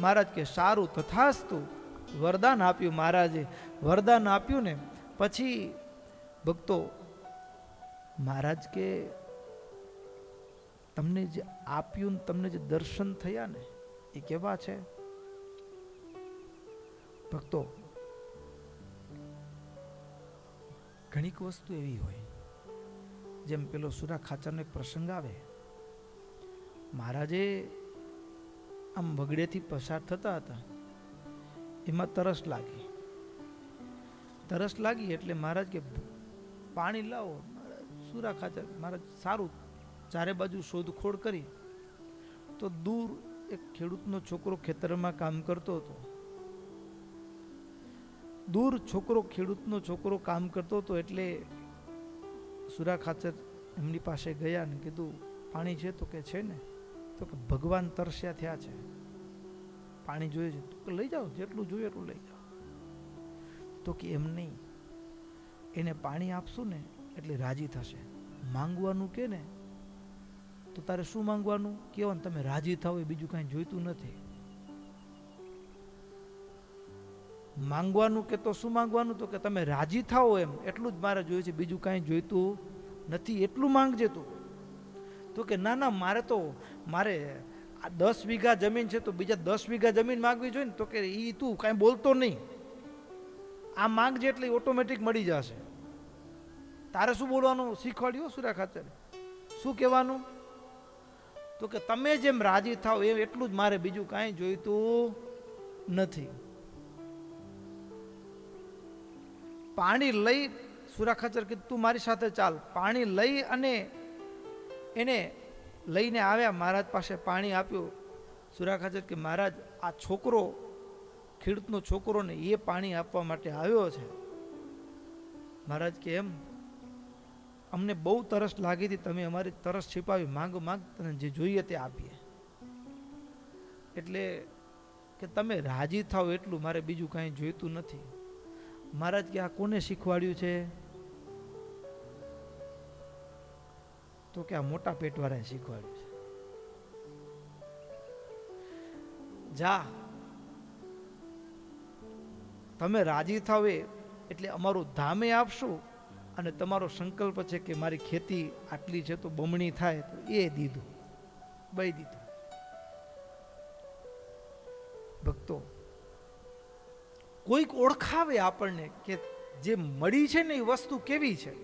મહારાજ કે સારું, તથાસ્તુ. વરદાન આપ્યું મહારાજે. વરદાન આપ્યું ને પછી ભક્તો મહારાજ કે તમને જે આપ્યું, તમને જે દર્શન થયા ને એ કેવા છે ભક્તો? ઘણીક વસ્તુ એવી હોય, જેમ પેલો સુરા ખાચરનો એક પ્રસંગ આવે. મહારાજે આમ વગડેથી પસાર થતા હતા, એમાં તરસ લાગી. તરસ લાગી એટલે મહારાજ કે પાણી લાવો. સુરા ખાચર મહારાજ સારું, ચારે બાજુ શોધખોળ કરી તો દૂર એક ખેડૂતનો છોકરો ખેતરમાં કામ કરતો હતો. દૂર ખેડૂતનો છોકરો કામ કરતો હતો એટલે સુરા ખાચર એમની પાસે ગયા ને કીધું પાણી છે? તો કે છે ને. તો કે ભગવાન તરસ્યા થયા છે, પાણી જોઈએ છે. તો કે લઈ જાઓ, જેટલું જોઈએ એટલું લઈ જાઓ. તો કે એમ નહીં, એને પાણી આપશું ને એટલે રાજી થશે. માંગવાનું કે ને તો તારે શું માંગવાનું કેવો ને તમે રાજી થાવ, એ બીજું કાંઈ જોઈતું નથી. માંગવાનું કે તો શું માંગવાનું? તો કે તમે રાજી થાઓ એમ એટલું જ મારે જોઈએ છે, બીજું કાંઈ જોઈતું નથી, એટલું માંગજે તું. તો કે ના ના, મારે આ 10 વીઘા જમીન છે તો બીજા 10 વીઘા જમીન માંગવી જોઈએ ને. તો કે એ તું કાંઈ બોલતો નહીં, આ માંગજે એટલે ઓટોમેટિક મળી જશે. તારે શું બોલવાનું શીખવાડ્યું સુરા ખાચર? શું કહેવાનું? તો કે તમે જેમ રાજી થાવ એમ એટલું જ મારે, બીજું કાંઈ જોઈતું નથી. પાણી લઈ સુરા ખાચર કીધું તું મારી સાથે ચાલ. પાણી લઈ અને એને લઈને આવ્યા મહારાજ પાસે, પાણી આપ્યું. સુરા ખાચર કે મહારાજ આ છોકરો, ખેડૂતનો છોકરો ને એ પાણી આપવા માટે આવ્યો છે. મહારાજ કે એમ, અમને બહુ તરસ લાગી હતી, તમે અમારી તરસ છીપાવી, માંગ તને જે જોઈએ તે આપીએ. એટલે કે તમે રાજી થાવ એટલું મારે, બીજું કાંઈ જોઈતું નથી. મહારાજ કે આ કોને શીખવાડ્યું છે? તો કે આ મોટા પેટવાળાએ શીખવાડ્યું છે. જા, તમે રાજી થાવ એટલે અમારું ધામે આપશું, અને તમારો સંકલ્પ છે કે મારી ખેતી આટલી છે તો બમણી થાય, તો એ દીધું, બઈ દીધું. ભક્તો, કોઈક ઓળખાવે આપણને કે જે મળી છે ને એ વસ્તુ કેવી છે.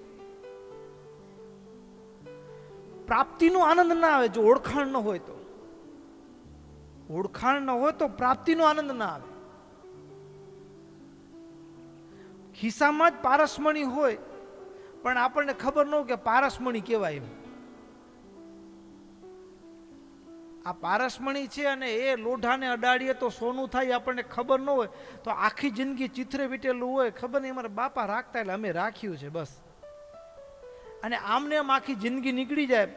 પ્રાપ્તિનો આનંદ ના આવે જો ઓળખાણ ન હોય તો. ઓળખાણ ન હોય તો પ્રાપ્તિનો આનંદ ના આવે. ખિસ્સામાં જ પારસમણી હોય પણ આપણને ખબર ન હોય કે પારસમણી કહેવાય એમ. આ પારસમણી છે અને એ લોઢાને અડાડીએ તો સોનું થાય, આપણને ખબર ન હોય તો આખી જિંદગી ચિત્રે વીટેલું હોય, ખબર નહીં અમારા બાપા રાખતા એટલે અમે રાખ્યું છે બસ. અને આમને આમ આખી જિંદગી નીકળી જાય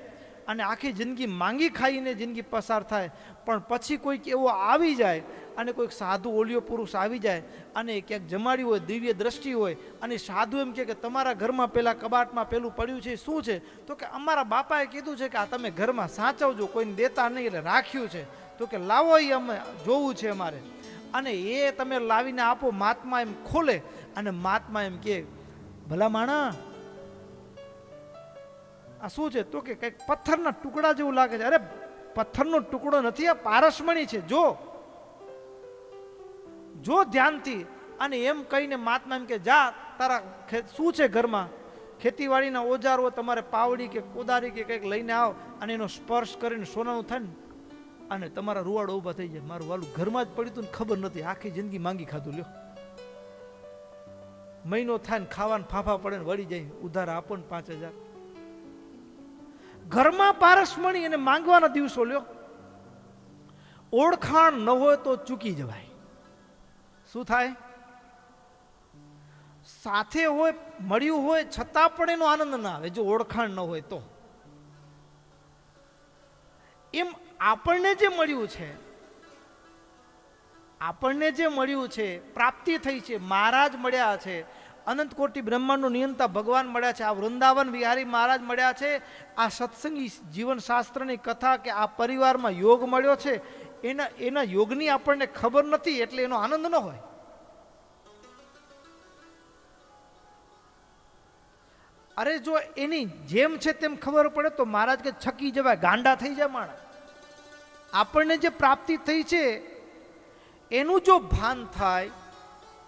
અને આખી જિંદગી માંગી ખાઈને જિંદગી પસાર થાય. પણ પછી કોઈક એવો આવી જાય અને કોઈક સાધુ ઓલિયો પુરુષ આવી જાય અને ક્યાંક જમાડી હોય, દિવ્ય દ્રષ્ટિ હોય, અને સાધુ એમ કે તમારા ઘરમાં પેલા કબાટમાં પેલું પડ્યું છે શું છે? તો કે અમારા બાપાએ કીધું છે કે આ તમે ઘરમાં સાચવજો, કોઈને દેતા નહીં, એટલે રાખ્યું છે. તો કે લાવો, એ અમે જોવું છે અમારે. અને એ તમે લાવીને આપો. મહાત્મા એમ ખોલે અને મહાત્મા એમ કે ભલા માણા આ શું છે? તો કે કંઈક પથ્થરના ટુકડા જેવું લાગે છે. અરે પથ્થરનો ટુકડો નથી, આ પારસમણી છે, જો ધ્યાનથી. અને એમ કહીને મહાત્મા એમ કે જા, તારા શું છે ઘરમાં? ખેતીવાડીના ઓજારો તમારે પાવડી કે કોદારી કે કંઈક લઈને આવ અને એનો સ્પર્શ કરીને સોનાનું થાય ને અને તમારા રૂવાડો ઊભા થઈ જાય. મારું વાલું ઘરમાં જ પડ્યું હતું ને ખબર નથી, આખી જિંદગી માંગી ખાધું. લ્યો, મહિનો થાય ને ખાવાના ફાફા પડે ને વળી જાય, ઉધાર આપો ને 5000. ઘરમાં પારસમણી અને માંગવાના દિવસો. લ્યો, ઓળખાણ ન હોય તો ચૂકી જવાય. શું થાય? સાથે હોય, મળ્યું હોય છતાં પણ એનો આનંદ ના આવે જો ઓળખાણ ન હોય તો. એમ આપણને જે મળ્યું છે, પ્રાપ્તિ થઈ છે, મહારાજ મળ્યા છે, અનંત કોટી બ્રહ્માંડનો નિયંતા ભગવાન મળ્યા છે, આ વૃંદાવન વિહારી મહારાજ મળ્યા છે, આ સત્સંગી જીવનશાસ્ત્રની કથા કે આ પરિવારમાં યોગ મળ્યો છે, એના યોગની આપણને ખબર નથી એટલે એનો આનંદ ન હોય. અરે જો એની જેમ છે તેમ ખબર પડે તો મહારાજ કે છકી જવાય, ગાંડા થઈ જાય માણસ. આપણને જે પ્રાપ્તિ થઈ છે એનું જો ભાન થાય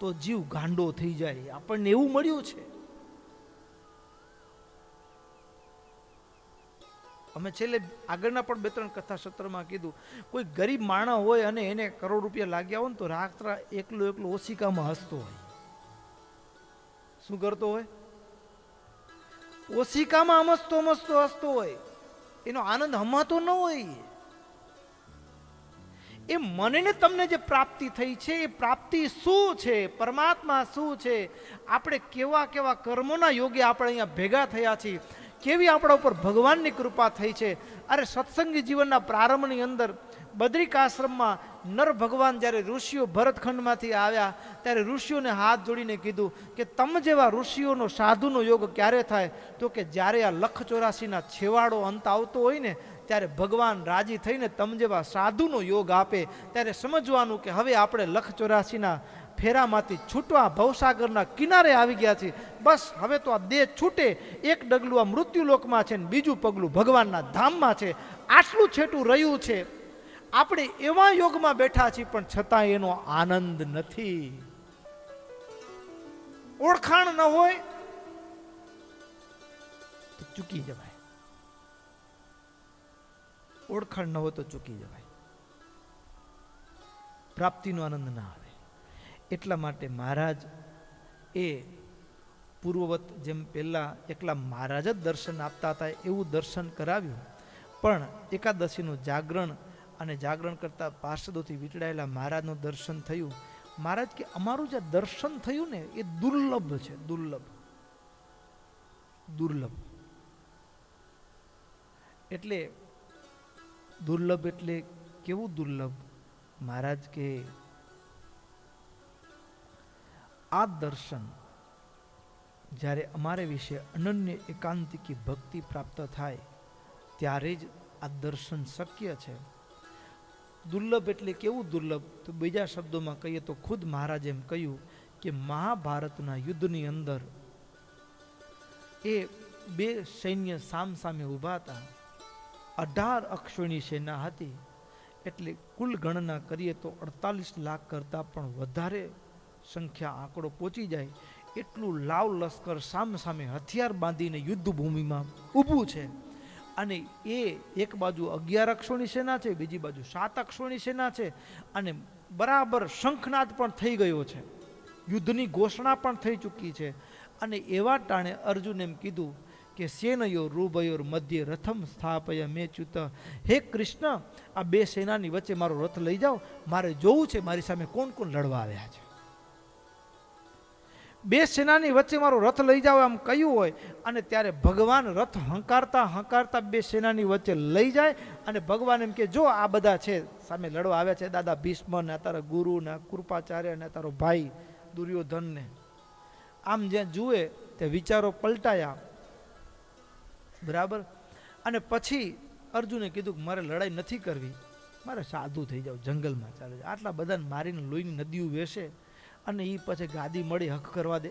તો જીવ ગાંડો થઈ જાય. આપણને એવું મળ્યું છે. અમે છેલ્લે આગળના પણ 2-3 કથા સત્રમાં કીધું, કોઈ ગરીબ માણસ હોય અને એને કરોડ રૂપિયા લાગ્યા હોય ને તો રાત્રા એકલો ઓશિકામાં હસતો હોય. શું કરતો હોય? ઓશિકામાં અમસ્તો હસતો હોય, એનો આનંદ હમાતો ન હોય. એ મનને તમને જે પ્રાપ્તિ થઈ છે એ પ્રાપ્તિ શું છે, પરમાત્મા શું છે, આપણે કેવા કેવા કર્મોના યોગે આપણે અહીંયા ભેગા થયા છીએ, કેવી આપણા ઉપર ભગવાનની કૃપા થઈ છે. અરે સત્સંગી જીવનના પ્રારંભની અંદર બદ્રિકાશ્રમમાં નર ભગવાન જ્યારે ઋષિઓ ભરતખંડમાંથી આવ્યા ત્યારે ઋષિઓને હાથ જોડીને કીધું કે તમ જેવા ઋષિઓનો સાધુનો યોગ ક્યારે થાય, તો કે જ્યારે આ 184ના છેવાડો અંત આવતો હોય ને ત્યારે ભગવાન રાજી થઈને તમ જેવા સાધુનો યોગ આપે, ત્યારે સમજવાનું કે હવે આપણે 184ના ફેરામાંથી છૂટવા ભવસાગરના કિનારે આવી ગયા છીએ. બસ હવે તો આ દેહ છૂટે, એક ડગલું આ મૃત્યુલોકમાં છે ને બીજું પગલું ભગવાનના ધામમાં છે. આટલું છેટું રહ્યું છે. આપણે એવા યોગમાં બેઠા છીએ પણ છતાં એનો આનંદ નથી. ઓળખાણ ન હોય તો ચૂકી જવાય, ઓળખાણ ન હોય તો ચૂકી જવાય, પ્રાપ્તિનો આનંદ ના આવે. એટલા માટે મહારાજ એ પૂર્વવત જેમ પહેલા એકલા મહારાજ જ દર્શન આપતા હતા એવું દર્શન કરાવ્યું, પણ એકાદશીનું જાગરણ અને જાગરણ કરતા પાર્ષદોથી વીંટળાયેલા મહારાજનું દર્શન થયું. મહારાજ કે અમારું જે દર્શન થયું ને એ દુર્લભ છે, દુર્લભ. એટલે દુર્લભ એટલે કેવું દુર્લભ? મહારાજ કે આ દર્શન જ્યારે અમારે વિશે અનન્ય એકાંતિકી ભક્તિ પ્રાપ્ત થાય ત્યારે જ આ દર્શન શક્ય છે. દુર્લભ એટલે કેવું દુર્લભ? તો બીજા શબ્દોમાં કહીએ તો ખુદ મહારાજ એમ કહ્યું કે મહાભારતના યુદ્ધની અંદર એ બે સૈન્ય સામસામે ઊભા હતા. 18 અક્ષોની સેના હતી. એટલે કુલ ગણના કરીએ તો 48 લાખ કરતાં પણ વધારે સંખ્યા આંકડો પહોંચી જાય એટલું લાવ લશ્કર સામસામે હથિયાર બાંધીને યુદ્ધ ભૂમિમાં ઊભું છે. અને એ એક બાજુ 11 અક્ષોની સેના છે, બીજી બાજુ 7 અક્ષોની સેના છે. અને બરાબર શંખનાદ પણ થઈ ગયો છે, યુદ્ધની ઘોષણા પણ થઈ ચૂકી છે. અને એવા ટાણે અર્જુન એમ કીધું કે સેનયો રૂભયોર મધ્ય રથમ સ્થાપય મે ચ્યુત. હે કૃષ્ણ, આ બે સેનાની વચ્ચે મારો રથ લઈ જાઓ, મારે જોવું છે મારી સામે કોણ કોણ લડવા આવ્યા છે. બે સેનાની વચ્ચે મારો રથ લઈ જાઓ એમ કહ્યું હોય, અને ત્યારે ભગવાન રથ હંકારતા બે સેનાની વચ્ચે લઈ જાય. અને ભગવાન એમ કે જો આ બધા છે સામે લડવા આવ્યા છે, દાદા ભીષ્મ ને તારા ગુરુ ને કૃપાચાર્ય ને તારો ભાઈ દુર્યોધન ને. આમ જ્યાં જુએ તે વિચારો પલટાયા, બરાબર. અને પછી અર્જુને કીધું કે મારે લડાઈ નથી કરવી, મારે સાધુ થઈ જાવ, જંગલમાં ચાલે છે. આટલા બધાને મારીને લોહીની નદીઓ વેસે અને એ પછી ગાદી મળી હક કરવા દે,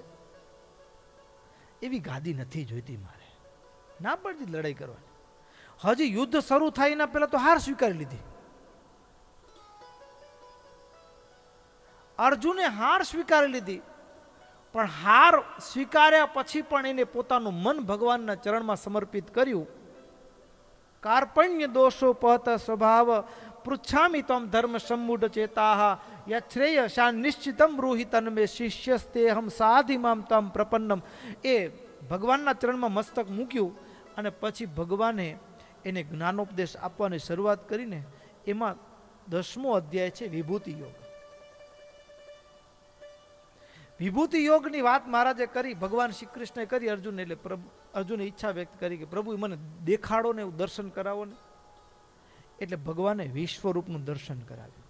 એવી ગાદી નથી જોઈતી મારે. ના પડતી લડાઈ કરવાની. હજી યુદ્ધ શરૂ થાય એના પહેલા તો હાર સ્વીકારી લીધી. અર્જુને હાર સ્વીકારી લીધી, પણ હાર સ્વીકાર્યા પછી પણ એને પોતાનું મન ભગવાનના ચરણમાં સમર્પિત કર્યું. કાર્પણ્ય દોષો પહત સ્વભાવ પૃચ્છામિ તમ ધર્મ સમૂઢ ચેતાહ યશ્રેય શાન નિશ્ચિતમ બ્રૂહિ તન્મે શિષ્યસ્તેહમ સાધિમામ તમ પ્રપન્નમ. એ ભગવાનના ચરણમાં મસ્તક મૂક્યું અને પછી ભગવાને એને જ્ઞાનોપદેશ આપવાની શરૂઆત કરીને એમાં 10મો અધ્યાય છે વિભૂતિ યોગ. વિભૂતિ યોગની વાત મહારાજે કરી, ભગવાન શ્રી કૃષ્ણે કરી અર્જુન. એટલે અર્જુને ઈચ્છા વ્યક્ત કરી કે પ્રભુ મને દેખાડો ને, એવું દર્શન કરાવો ને. એટલે ભગવાને વિશ્વરૂપનું દર્શન કરાવ્યું.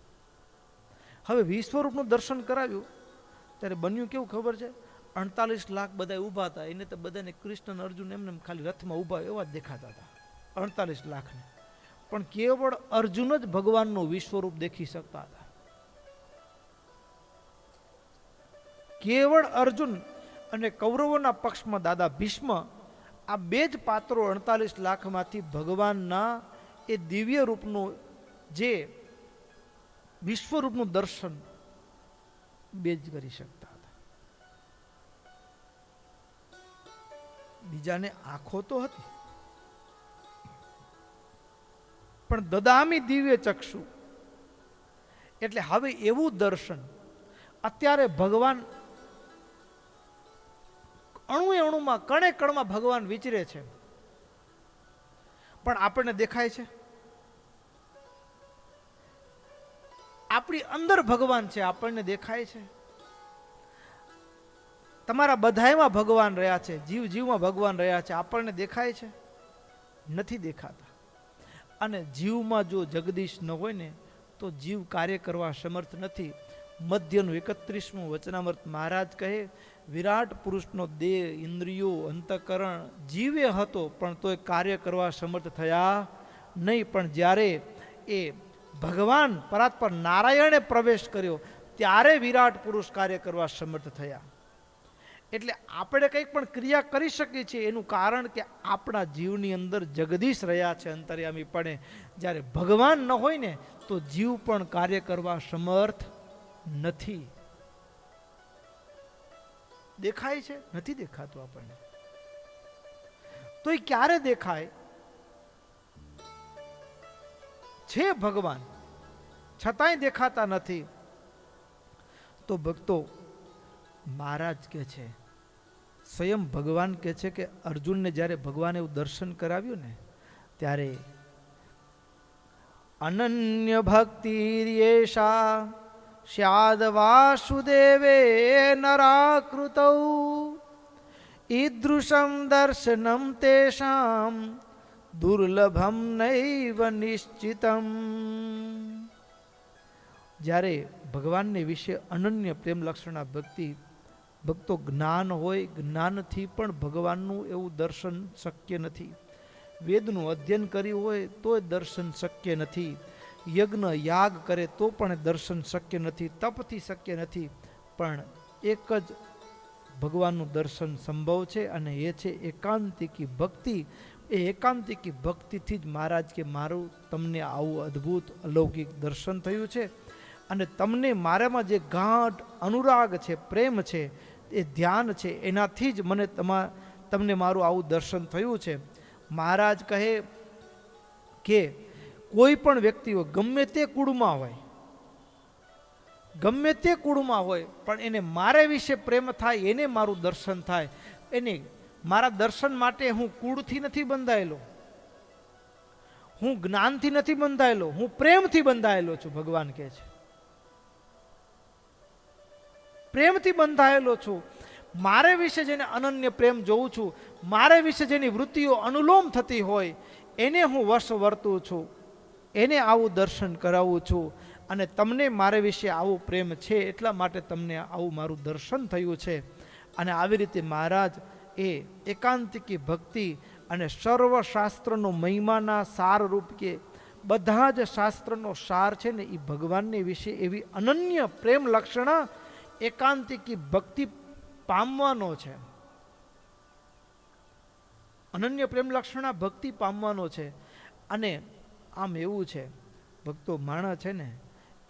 હવે વિશ્વરૂપનું દર્શન કરાવ્યું ત્યારે બન્યું કેવું ખબર છે? 48 લાખ બધા ઊભા હતા, એને તો બધાને કૃષ્ણ અર્જુન એમને ખાલી રથમાં ઊભા એવા જ દેખાતા હતા, 48 લાખને. પણ કેવળ અર્જુન જ ભગવાનનું વિશ્વરૂપ દેખી શકતા હતા. કેવળ અર્જુન અને કૌરવોના પક્ષમાં દાદા ભીષ્મ, આ બે જ પાત્રો 48 લાખમાંથી ભગવાનના એ દિવ્ય રૂપનું જે વિશ્વરૂપનું દર્શન બે જ કરી શકતા હતા. બીજાને આંખો તો હતી પણ દદામી દિવ્ય ચક્ષુ. એટલે હવે એવું દર્શન અત્યારે ભગવાન અણુએ અણુમાં કણે કણમાં ભગવાન વિચરે છે, પણ આપણને દેખાય છે? આપણી અંદર ભગવાન છે, આપણને દેખાય છે? તમારા બધાયમાં ભગવાન રહ્યા છે, જીવ જીવમાં ભગવાન રહ્યા છે, આપણને દેખાય છે? નથી દેખાતા. અને જીવમાં જો જગદીશ ન હોય ને તો જીવ કાર્ય કરવા સમર્થ નથી. મધ્યનું 31મું વચનામૃત મહારાજ કહે, વિરાટ પુરુષનો દેહ, ઇન્દ્રિયો, અંતઃકરણ જીવે હતો પણ તોય કાર્ય કરવા સમર્થ થયા નહીં. પણ જ્યારે એ ભગવાન પરાત્પર નારાયણે પ્રવેશ કર્યો ત્યારે વિરાટ પુરુષ કાર્ય કરવા સમર્થ થયા. એટલે આપણે કંઈક પણ ક્રિયા કરી શકીએ છીએ એનું કારણ કે આપણા જીવની અંદર જગદીશ રહ્યા છે અંતર્યામીપણે. જ્યારે ભગવાન ન હોય ને તો જીવ પણ કાર્ય કરવા સમર્થ નથી. દેખાય છે? નથી દેખાતું આપણને. તો એ ક્યારે દેખાય છે? ભગવાન છતાંય દેખાતા નથી. તો ભક્તો, મહારાજ કે છે, સ્વયં ભગવાન કે છે કે અર્જુનને જ્યારે ભગવાને એવું દર્શન કરાવ્યું ને ત્યારે અનન્ય ભક્તિ યેષા સ્યાદ વાસુદેવે નરાકૃતૌ ઈદૃશમ દર્શનમ તેષામ દુર્લભમ નૈવ નિશ્ચિતમ. જ્યારે ભગવાનને વિશે અનન્ય પ્રેમ લક્ષણા ભક્તો જ્ઞાન હોય, જ્ઞાનથી પણ ભગવાનનું એવું દર્શન શક્ય નથી. વેદનું અધ્યયન કર્યું હોય તોય દર્શન શક્ય નથી. યજ્ઞ યાગ કરે તો પણ દર્શન શક્ય નથી. તપથી શક્ય નથી. પણ એક જ ભગવાનનું દર્શન સંભવ છે અને એ છે એકાંતિકી ભક્તિ. એ એકાંતિકી ભક્તિથી જ મહારાજ કે મારું તમને આવું અદ્ભુત અલૌકિક દર્શન થયું છે અને તમને મારામાં જે ગાઢ અનુરાગ છે, પ્રેમ છે, એ ધ્યાન છે, એનાથી જ મને તમને મારું આવું દર્શન થયું છે. મહારાજ કહે કે કોઈ પણ વ્યક્તિઓ ગમે તે કુળમાં હોય, ગમે તે કુળમાં હોય, પણ એને મારા વિશે પ્રેમ થાય, એને મારું દર્શન થાય. એને મારા દર્શન માટે હું કુળથી નથી બંધાયેલો, હું જ્ઞાનથી નથી બંધાયેલો, હું પ્રેમથી બંધાયેલો છું. ભગવાન કહે છે પ્રેમથી બંધાયેલો છું. મારે વિશે જેને અનન્ય પ્રેમ જોઉં છું, મારે વિશે જેની વૃત્તિઓ અનુલોમ થતી હોય એને હું વશ વર્તું છું, એને આવું દર્શન કરાવું છું. અને તમને મારે વિશે આવું પ્રેમ છે એટલા માટે તમને આવું મારું દર્શન થયું છે. અને આવી રીતે મહારાજ એ એકાંતિકી ભક્તિ અને સર્વશાસ્ત્રનો મહિમાના સારરૂપ કે બધા જ શાસ્ત્રનો સાર છે ને એ ભગવાનને વિશે એવી અનન્ય પ્રેમ લક્ષણા એકાંતિકી ભક્તિ પામવાનો છે. અનન્ય પ્રેમ લક્ષણા ભક્તિ પામવાનો છે. અને આમ એવું છે ભક્તો, માણસ છે ને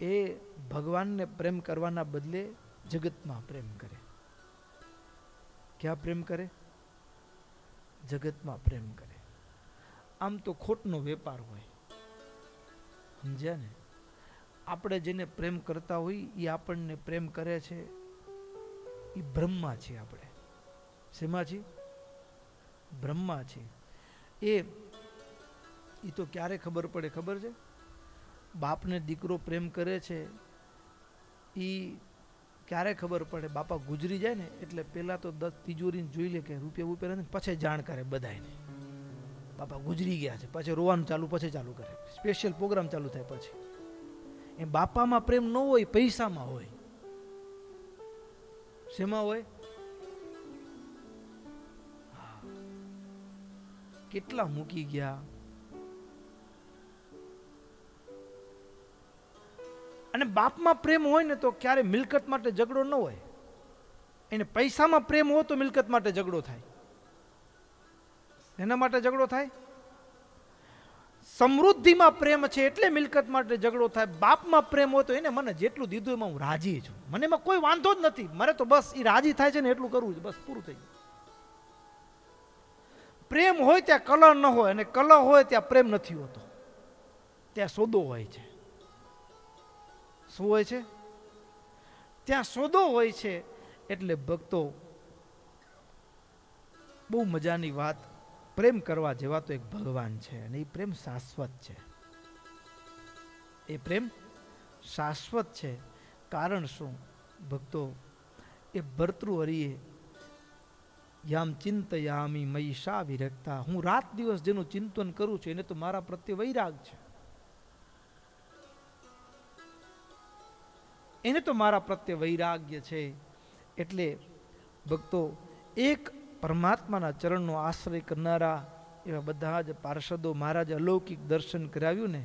એ ભગવાનને પ્રેમ કરવાના બદલે જગતમાં પ્રેમ કરે. ક્યાં પ્રેમ કરે? જગતમાં પ્રેમ કરે. આમ તો ખોટનો વેપાર હોય, સમજ્યા ને? આપણે જેને પ્રેમ કરતા હોય એ આપણને પ્રેમ કરે છે, એ બ્રહ્મા છે. આપણે શેમાં છીએ? બ્રહ્મા છે. એ તો ક્યારે ખબર પડે ખબર છે? બાપને દીકરો પ્રેમ કરે છે એ ક્યારે ખબર પડે? બાપા ગુજરી જાય ને એટલે પહેલાં તો 10 તિજોરીને જોઈ લે કે રૂપિયા ઉપર, પછી જાણ કરે બધાને બાપા ગુજરી ગયા છે. પછી રોવાનું પછી ચાલુ કરે, સ્પેશિયલ પ્રોગ્રામ ચાલુ થાય. પછી એ બાપામાં પ્રેમ ન હોય, પૈસામાં હોય. શેમાં હોય? કેટલા મૂકી ગયા. અને બાપમાં પ્રેમ હોય ને તો ક્યારે મિલકત માટે ઝઘડો ન હોય. એને પૈસામાં પ્રેમ હોય તો મિલકત માટે ઝઘડો થાય. એના માટે ઝઘડો થાય. સમૃદ્ધિમાં પ્રેમ છે એટલે મિલકત માટે ઝઘડો થાય. બાપમાં પ્રેમ હોય તો એને મને જેટલું દીધું એમાં હું રાજી છું, મને એમાં કોઈ વાંધો જ નથી, મારે તો બસ એ રાજી થાય છે ને એટલું કરવું છે, બસ પૂરું થઈ ગયું. પ્રેમ હોય ત્યાં કલહ ન હોય, અને કલહ હોય ત્યાં પ્રેમ નથી હોતો, ત્યાં સોદો હોય છે. શું હોય છે? ત્યાં સોદો હોય છે. એટલે ભક્તો, બહુ મજાની વાત. પ્રેમ કરવા જેવા તો એક ભગવાન છે અને એ પ્રેમ શાશ્વત છે. એ પ્રેમ શાશ્વત છે. કારણ શું? ભક્તો, એ ભર્તૃહરિએ યામ ચિંતયામી મયિષા વિરક્તા, હું રાત દિવસ જેનું ચિંતન કરું છું એને તો મારા પ્રત્યે વૈરાગ છે, એને તો મારા પ્રત્યે વૈરાગ્ય છે. એટલે ભક્તો, એક પરમાત્માના ચરણનો આશ્રય કરનારા એવા બધા જ પાર્ષદો, મહારાજે અલૌકિક દર્શન કરાવ્યું ને,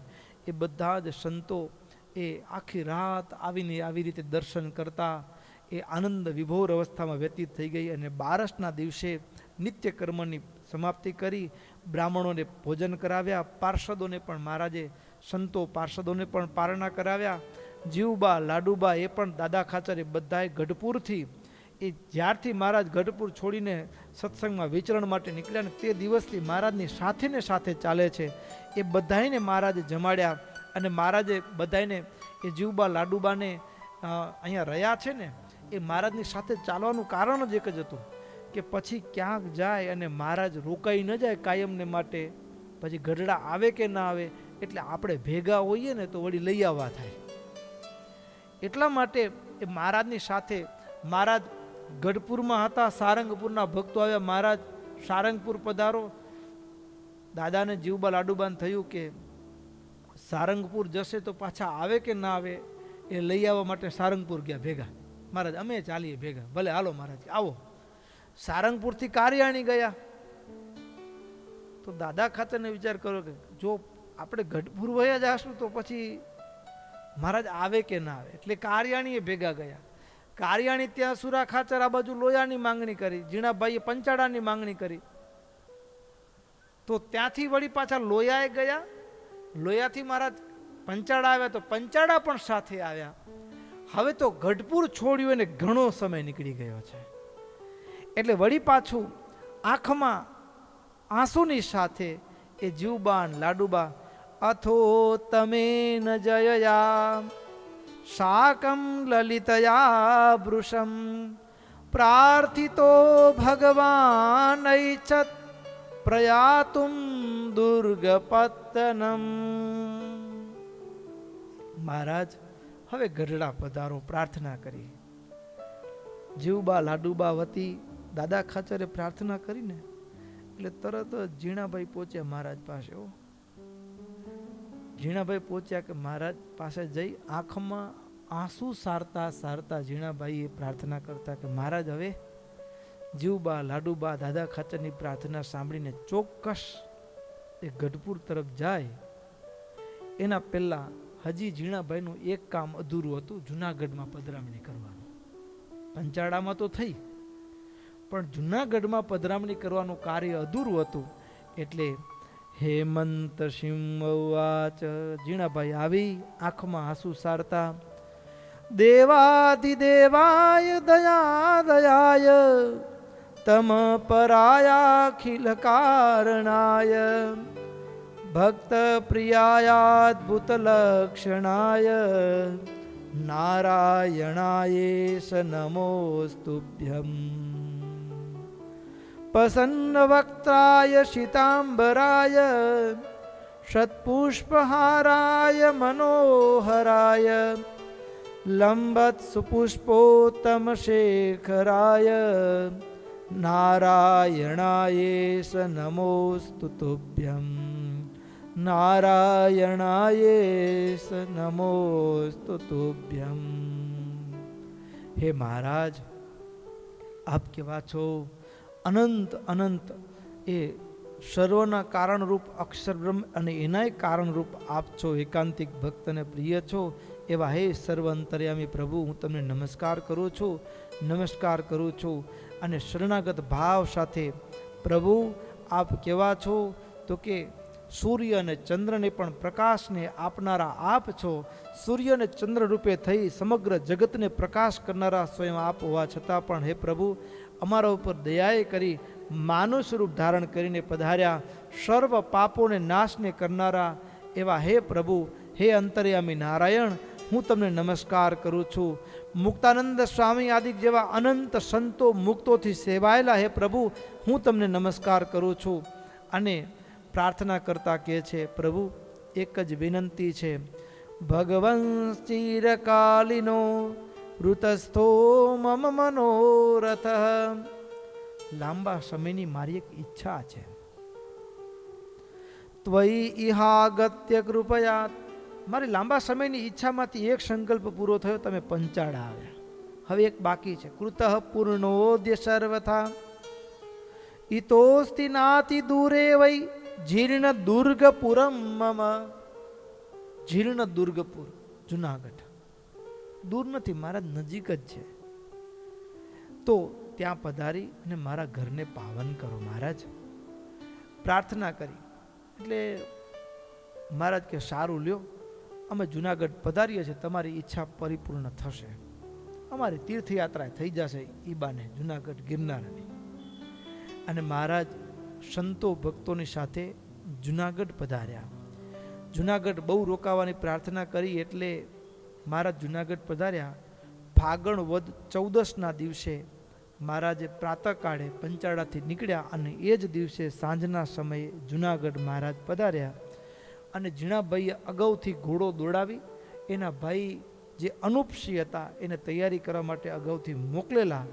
એ બધા જ સંતો એ આખી રાત આવીને આવી રીતે દર્શન કરતા એ આનંદ વિભોર અવસ્થામાં વ્યતીત થઈ ગઈ. અને બારસના દિવસે નિત્ય કર્મની સમાપ્તિ કરી, બ્રાહ્મણોને ભોજન કરાવ્યા, પાર્ષદોને પણ મહારાજે, સંતો પાર્ષદોને પણ પારણા કરાવ્યા. જીવબા, લાડુબા એ પણ દાદા ખાચર એ બધાએ ગઢપુરથી, એ જ્યારથી મહારાજ ગઢપુર છોડીને સત્સંગમાં વિચરણ માટે નીકળ્યા ને તે દિવસથી મહારાજની સાથે ને સાથે ચાલે છે. એ બધાને મહારાજે જમાડ્યા અને મહારાજે બધાને, એ જીવબા લાડુબાને અહીંયા રહ્યા છે ને, એ મહારાજની સાથે ચાલવાનું કારણ જ એક જ હતું કે પછી ક્યાંક જાય અને મહારાજ રોકાઈ ન જાય કાયમને માટે, પછી ગઢડા આવે કે ના આવે, એટલે આપણે ભેગા હોઈએ ને તો વળી લઈ આવવા થાય. એટલા માટે એ મહારાજની સાથે, મહારાજ ગઢપુરમાં હતા, સારંગપુરના ભક્તો આવ્યા, મહારાજ સારંગપુર પધારો. દાદાને જીવબા લાડુબાને થયું કે સારંગપુર જશે તો પાછા આવે કે ના આવે, એ લઈ આવવા માટે સારંગપુર ગયા ભેગા. મહારાજ અમે ચાલીએ ભેગા, ભલે હાલો મહારાજ આવો. સારંગપુરથી કારિયાણી ગયા. તો દાદા ખાતરને વિચાર કરો કે જો આપણે ગઢપુર વયા જશું તો પછી મહારાજ આવે કે ના આવે, એટલે કારિયાણીએ ભેગા ગયા. કારિયાણી ત્યાં સુરા ખાચર આ બાજુ લોયાની માંગણી કરી, જીણાભાઈએ પંચાળાની માંગણી કરી. તો ત્યાંથી વળી પાછા લોયાએ ગયા, લોયાથી મહારાજ પંચાળા આવ્યા, તો પંચાળા પણ સાથે આવ્યા. હવે તો ગઢપુર છોડ્યું એને ઘણો સમય નીકળી ગયો છે. એટલે વળી પાછું આંખમાં આંસુની સાથે એ જીવબાન લાડુબા, અથો તમે ન જયયા શાકમ લલિતયા વૃષમ પ્રાર્થિતો ભગવાન ઐચ્છત પ્રયાતુમ દુર્ગપત્તનમ. મહારાજ હવે ગઢડા પધારો, પ્રાર્થના કરી. જીવબા લાડુબા વતી દાદા ખાચરે પ્રાર્થના કરીને એટલે તરત જ જીણાભાઈ પહોંચ્યા મહારાજ પાસે. જીણાભાઈ પહોંચ્યા કે મહારાજ પાસે જઈ આંખમાં આંસુ સારતા સારતા જીણાભાઈએ પ્રાર્થના કરતા કે મહારાજ હવે જીવબા લાડુબા દાદા ખાચરની પ્રાર્થના સાંભળીને ચોક્કસ એ ગઢપુર તરફ જાય. એના પહેલા હજી જીણાભાઈનું એક કામ અધૂરું હતું, જુનાગઢમાં પધરામણી કરવાનું. પંચાળામાં તો થઈ, પણ જુનાગઢમાં પધરામણી કરવાનું કાર્ય અધૂરું હતું. એટલે હેમંત સિંહવાચ, જીણાભાઈ આવી આંખમાં આંસુ સારતા, દેવાધિદેવાય દયા દયાય તમ પરાયાખિલ કારણાય ભક્ત પ્રિયાયાદ્ભુત લક્ષણાય નારાયણાય સ નમોસ્તુભ્યમ પ્રસન્ન વક્ત્રાય શીતાંબરાય શતપુષ્પહારાય મનોહરાય લંબત સુપુષ્પોત્તમ શેખરાય નારાયણાય સ નમોસ્તુભ્યમ નારાયણાય સ નમોસ્તુભ્યમ. હે મહારાજ, આપ કેવા છો? અનંત અનંત એ સર્વના કારણરૂપ અક્ષર બ્રહ્મ અને એનાય કારણરૂપ આપ છો, એકાંતિક ભક્તને પ્રિય છો. એવા હે સર્વ અંતર્યામી પ્રભુ, હું તમને નમસ્કાર કરું છું, નમસ્કાર કરું છું. અને શરણાગત ભાવ સાથે પ્રભુ આપ કેવા છો તો કે સૂર્ય અને ચંદ્રને પણ પ્રકાશને આપનારા આપ છો. સૂર્ય અને ચંદ્ર રૂપે થઈ સમગ્ર જગતને પ્રકાશ કરનારા સ્વયં આપ હોવા છતાં પણ હે પ્રભુ અમારા ઉપર દયાએ કરી માનવ સ્વરૂપ ધારણ કરીને પધાર્યા, સર્વ પાપોને નાશને કરનારા એવા હે પ્રભુ, હે અંતર્યામી નારાયણ, હું તમને નમસ્કાર કરું છું. મુક્તાનંદ સ્વામી આદિ જેવા અનંત સંતો મુક્તોથી સેવાયેલા હે પ્રભુ, હું તમને નમસ્કાર કરું છું. અને પ્રાર્થના કરતા કહે છે, પ્રભુ એક જ વિનંતી છે, ભગવંસ ચિરકાલિનો ઋતસ્થો મમ મનોરથ. લાંબા સમયની મારી એક ઈચ્છા છે. ત્વયી ઇહાગત્ય કૃપયા. મારી લાંબા સમયની ઈચ્છામાંથી એક સંકલ્પ પૂરો થયો, તમે પંચાળા આવ્યા. હવે એક બાકી છે, કૃતઃ પૂર્ણોદ્ય સર્વથા ઇતોસ્તિ નાતિ દૂરે વૈ જીર્ણ દુર્ગપુરમ મમ. જીર્ણ દુર્ગપુર જુનાગઢ દૂર નથી, મારા નજીક જ છે. તો ત્યાં પધારી અને મારા ઘરને પાવન કરો મહારાજ. પ્રાર્થના કરી એટલે મહારાજ કે સારું લ્યો, અમે જુનાગઢ પધારીએ છીએ, તમારી ઈચ્છા પરિપૂર્ણ થશે. અમારી તીર્થયાત્રા થઈ જશે ઈબાને જુનાગઢ ગિરનારની. અને મહારાજ સંતો ભક્તોની સાથે જુનાગઢ પધાર્યા. જુનાગઢ બહુ રોકાવાની પ્રાર્થના કરી એટલે મહારાજ જુનાગઢ પધાર્યા. ફાગણ વદ 14ના દિવસે મહારાજે પ્રાતઃકાળે પંચાળાથી નીકળ્યા અને એ જ દિવસે સાંજના સમયે જુનાગઢ મહારાજ પધાર્યા. અને ઝીણાભાઈએ અગાઉથી ઘોડો દોડાવી એના ભાઈ જે અનુપસિંહ હતા એને તૈયારી કરવા માટે અગાઉથી મોકલેલા,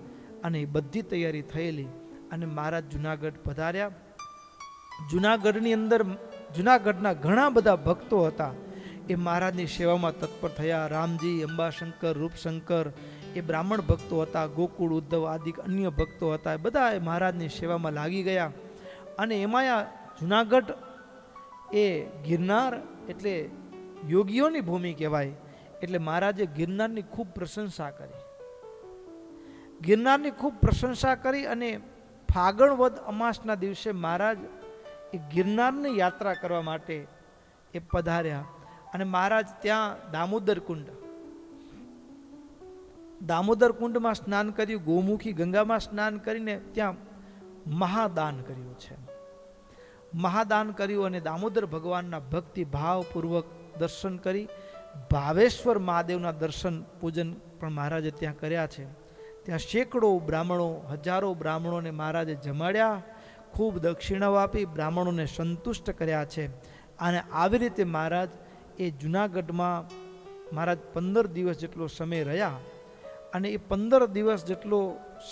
અને એ બધી તૈયારી થયેલી અને મહારાજ જુનાગઢ પધાર્યા. જુનાગઢની અંદર જુનાગઢના ઘણા બધા ભક્તો હતા, એ મહારાજની સેવામાં તત્પર થયા. રામજી, અંબાશંકર, રૂપશંકર એ બ્રાહ્મણ ભક્તો હતા, ગોકુળ, ઉદ્ધવ આદિ અન્ય ભક્તો હતા, એ બધા એ મહારાજની સેવામાં લાગી ગયા. અને એમાં આ જુનાગઢ એ ગિરનાર એટલે યોગીઓની ભૂમિ કહેવાય. એટલે મહારાજે ગિરનારની ખૂબ પ્રશંસા કરી. ગિરનારની ખૂબ પ્રશંસા કરી અને ફાગણ વદ અમાસના દિવસે મહારાજ એ ગિરનારની યાત્રા કરવા માટે એ પધાર્યા. અને મહારાજ ત્યાં દામોદર કુંડમાં સ્નાન કર્યું, ગોમુખી ગંગામાં સ્નાન કરીને ત્યાં મહાદાન કર્યું છે. મહાદાન કર્યું અને દામોદર ભગવાનના ભક્તિ ભાવપૂર્વક દર્શન કરી ભાવેશ્વર મહાદેવના દર્શન પૂજન પણ મહારાજે ત્યાં કર્યા છે. ત્યાં સેંકડો બ્રાહ્મણો, હજારો બ્રાહ્મણોને મહારાજે જમાડ્યા, ખૂબ દક્ષિણાઓ આપી બ્રાહ્મણોને સંતુષ્ટ કર્યા છે. અને આવી રીતે મહારાજ એ જુનાગઢમાં મહારાજ 15 દિવસ જેટલો સમય રહ્યા. અને એ 15 દિવસ જેટલો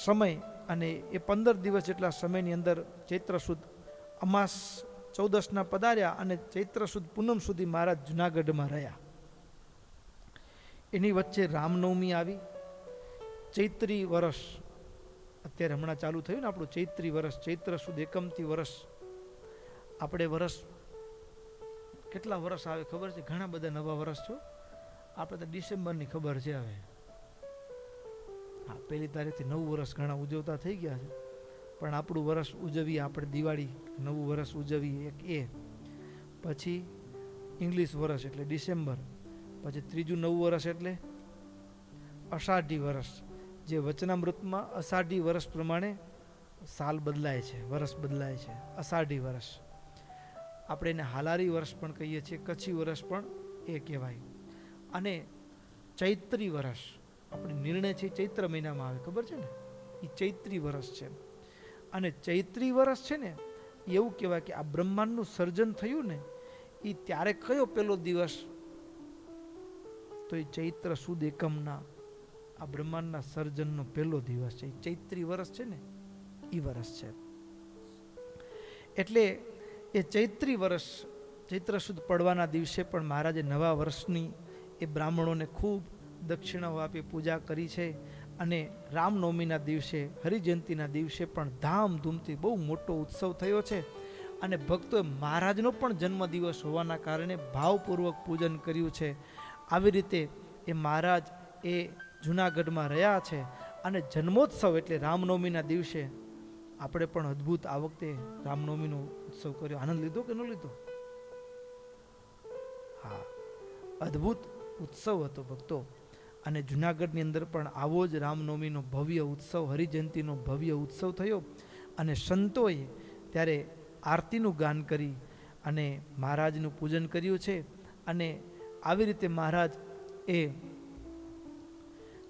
સમય અને એ 15 દિવસ જેટલા સમયની અંદર ચૈત્ર સુદ અમાસ 14ના પધાર્યા અને ચૈત્ર સુદ પૂનમ સુધી મહારાજ જુનાગઢમાં રહ્યા. એની વચ્ચે રામનવમી આવી. ચૈત્રી વર્ષ અત્યારે હમણાં ચાલુ થયું ને આપણું ચૈત્રી વર્ષ, ચૈત્ર સુદ એકમથી વર્ષ. આપણે વર્ષ કેટલા વર્ષ આવે ખબર છે? ઘણા બધા નવા વર્ષ છો. આપણે તો ડિસેમ્બરની ખબર છે હવે. હા, 1લી તારીખથી નવું વર્ષ ઘણા ઉજવતા થઈ ગયા છે. પણ આપણું વર્ષ ઉજવીએ આપણે દિવાળી, નવું વર્ષ ઉજવીએ એક એ. પછી ઇંગ્લિશ વર્ષ એટલે ડિસેમ્બર. પછી ત્રીજું નવું વર્ષ એટલે અષાઢી વર્ષ, જે વચનામૃતમાં અષાઢી વર્ષ પ્રમાણે સાલ બદલાય છે, વર્ષ બદલાય છે, અષાઢી વર્ષ. આપણે એને હાલારી વર્ષ પણ કહીએ છીએ, કચ્છી વર્ષ પણ એ કહેવાય. અને ચૈત્રી વર્ષ આપણે નિર્ણય છે ચૈત્ર મહિનામાં આવે, ખબર છે ને? એ ચૈત્રી વર્ષ છે. અને ચૈત્રી વર્ષ છે ને એવું કહેવાય કે આ બ્રહ્માંડનું સર્જન થયું ને એ ત્યારે કયો પહેલો દિવસ? તો એ ચૈત્ર સુદ એકમના આ બ્રહ્માંડના સર્જનનો પહેલો દિવસ છે. ચૈત્રી વર્ષ છે ને એ વર્ષ છે. એટલે એ ચૈત્રી વર્ષ, ચૈત્ર સુદ પડવાના દિવસે પણ મહારાજે નવા વર્ષની એ બ્રાહ્મણોને ખૂબ દક્ષિણાઓ આપી પૂજા કરી છે. અને રામનવમીના દિવસે, હરિજયંતિના દિવસે પણ ધામધૂમથી બહુ મોટો ઉત્સવ થયો છે. અને ભક્તોએ મહારાજનો પણ જન્મદિવસ હોવાના કારણે ભાવપૂર્વક પૂજન કર્યું છે. આવી રીતે એ મહારાજ એ જુનાગઢમાં રહ્યા છે. અને જન્મોત્સવ એટલે રામનવમીના દિવસે આપણે પણ અદ્ભુત આ વખતે રામનવમીનો ઉત્સવ કર્યો. આનંદ લીધો કે ન લીધો? હા, અદ્ભુત ઉત્સવ હતો ભક્તો. અને જુનાગઢની અંદર પણ આવો જ રામનવમીનો ભવ્ય ઉત્સવ, હરિજયંતિનો ભવ્ય ઉત્સવ થયો. અને સંતોએ ત્યારે આરતીનું ગાન કરી અને મહારાજનું પૂજન કર્યું છે. અને આવી રીતે મહારાજ એ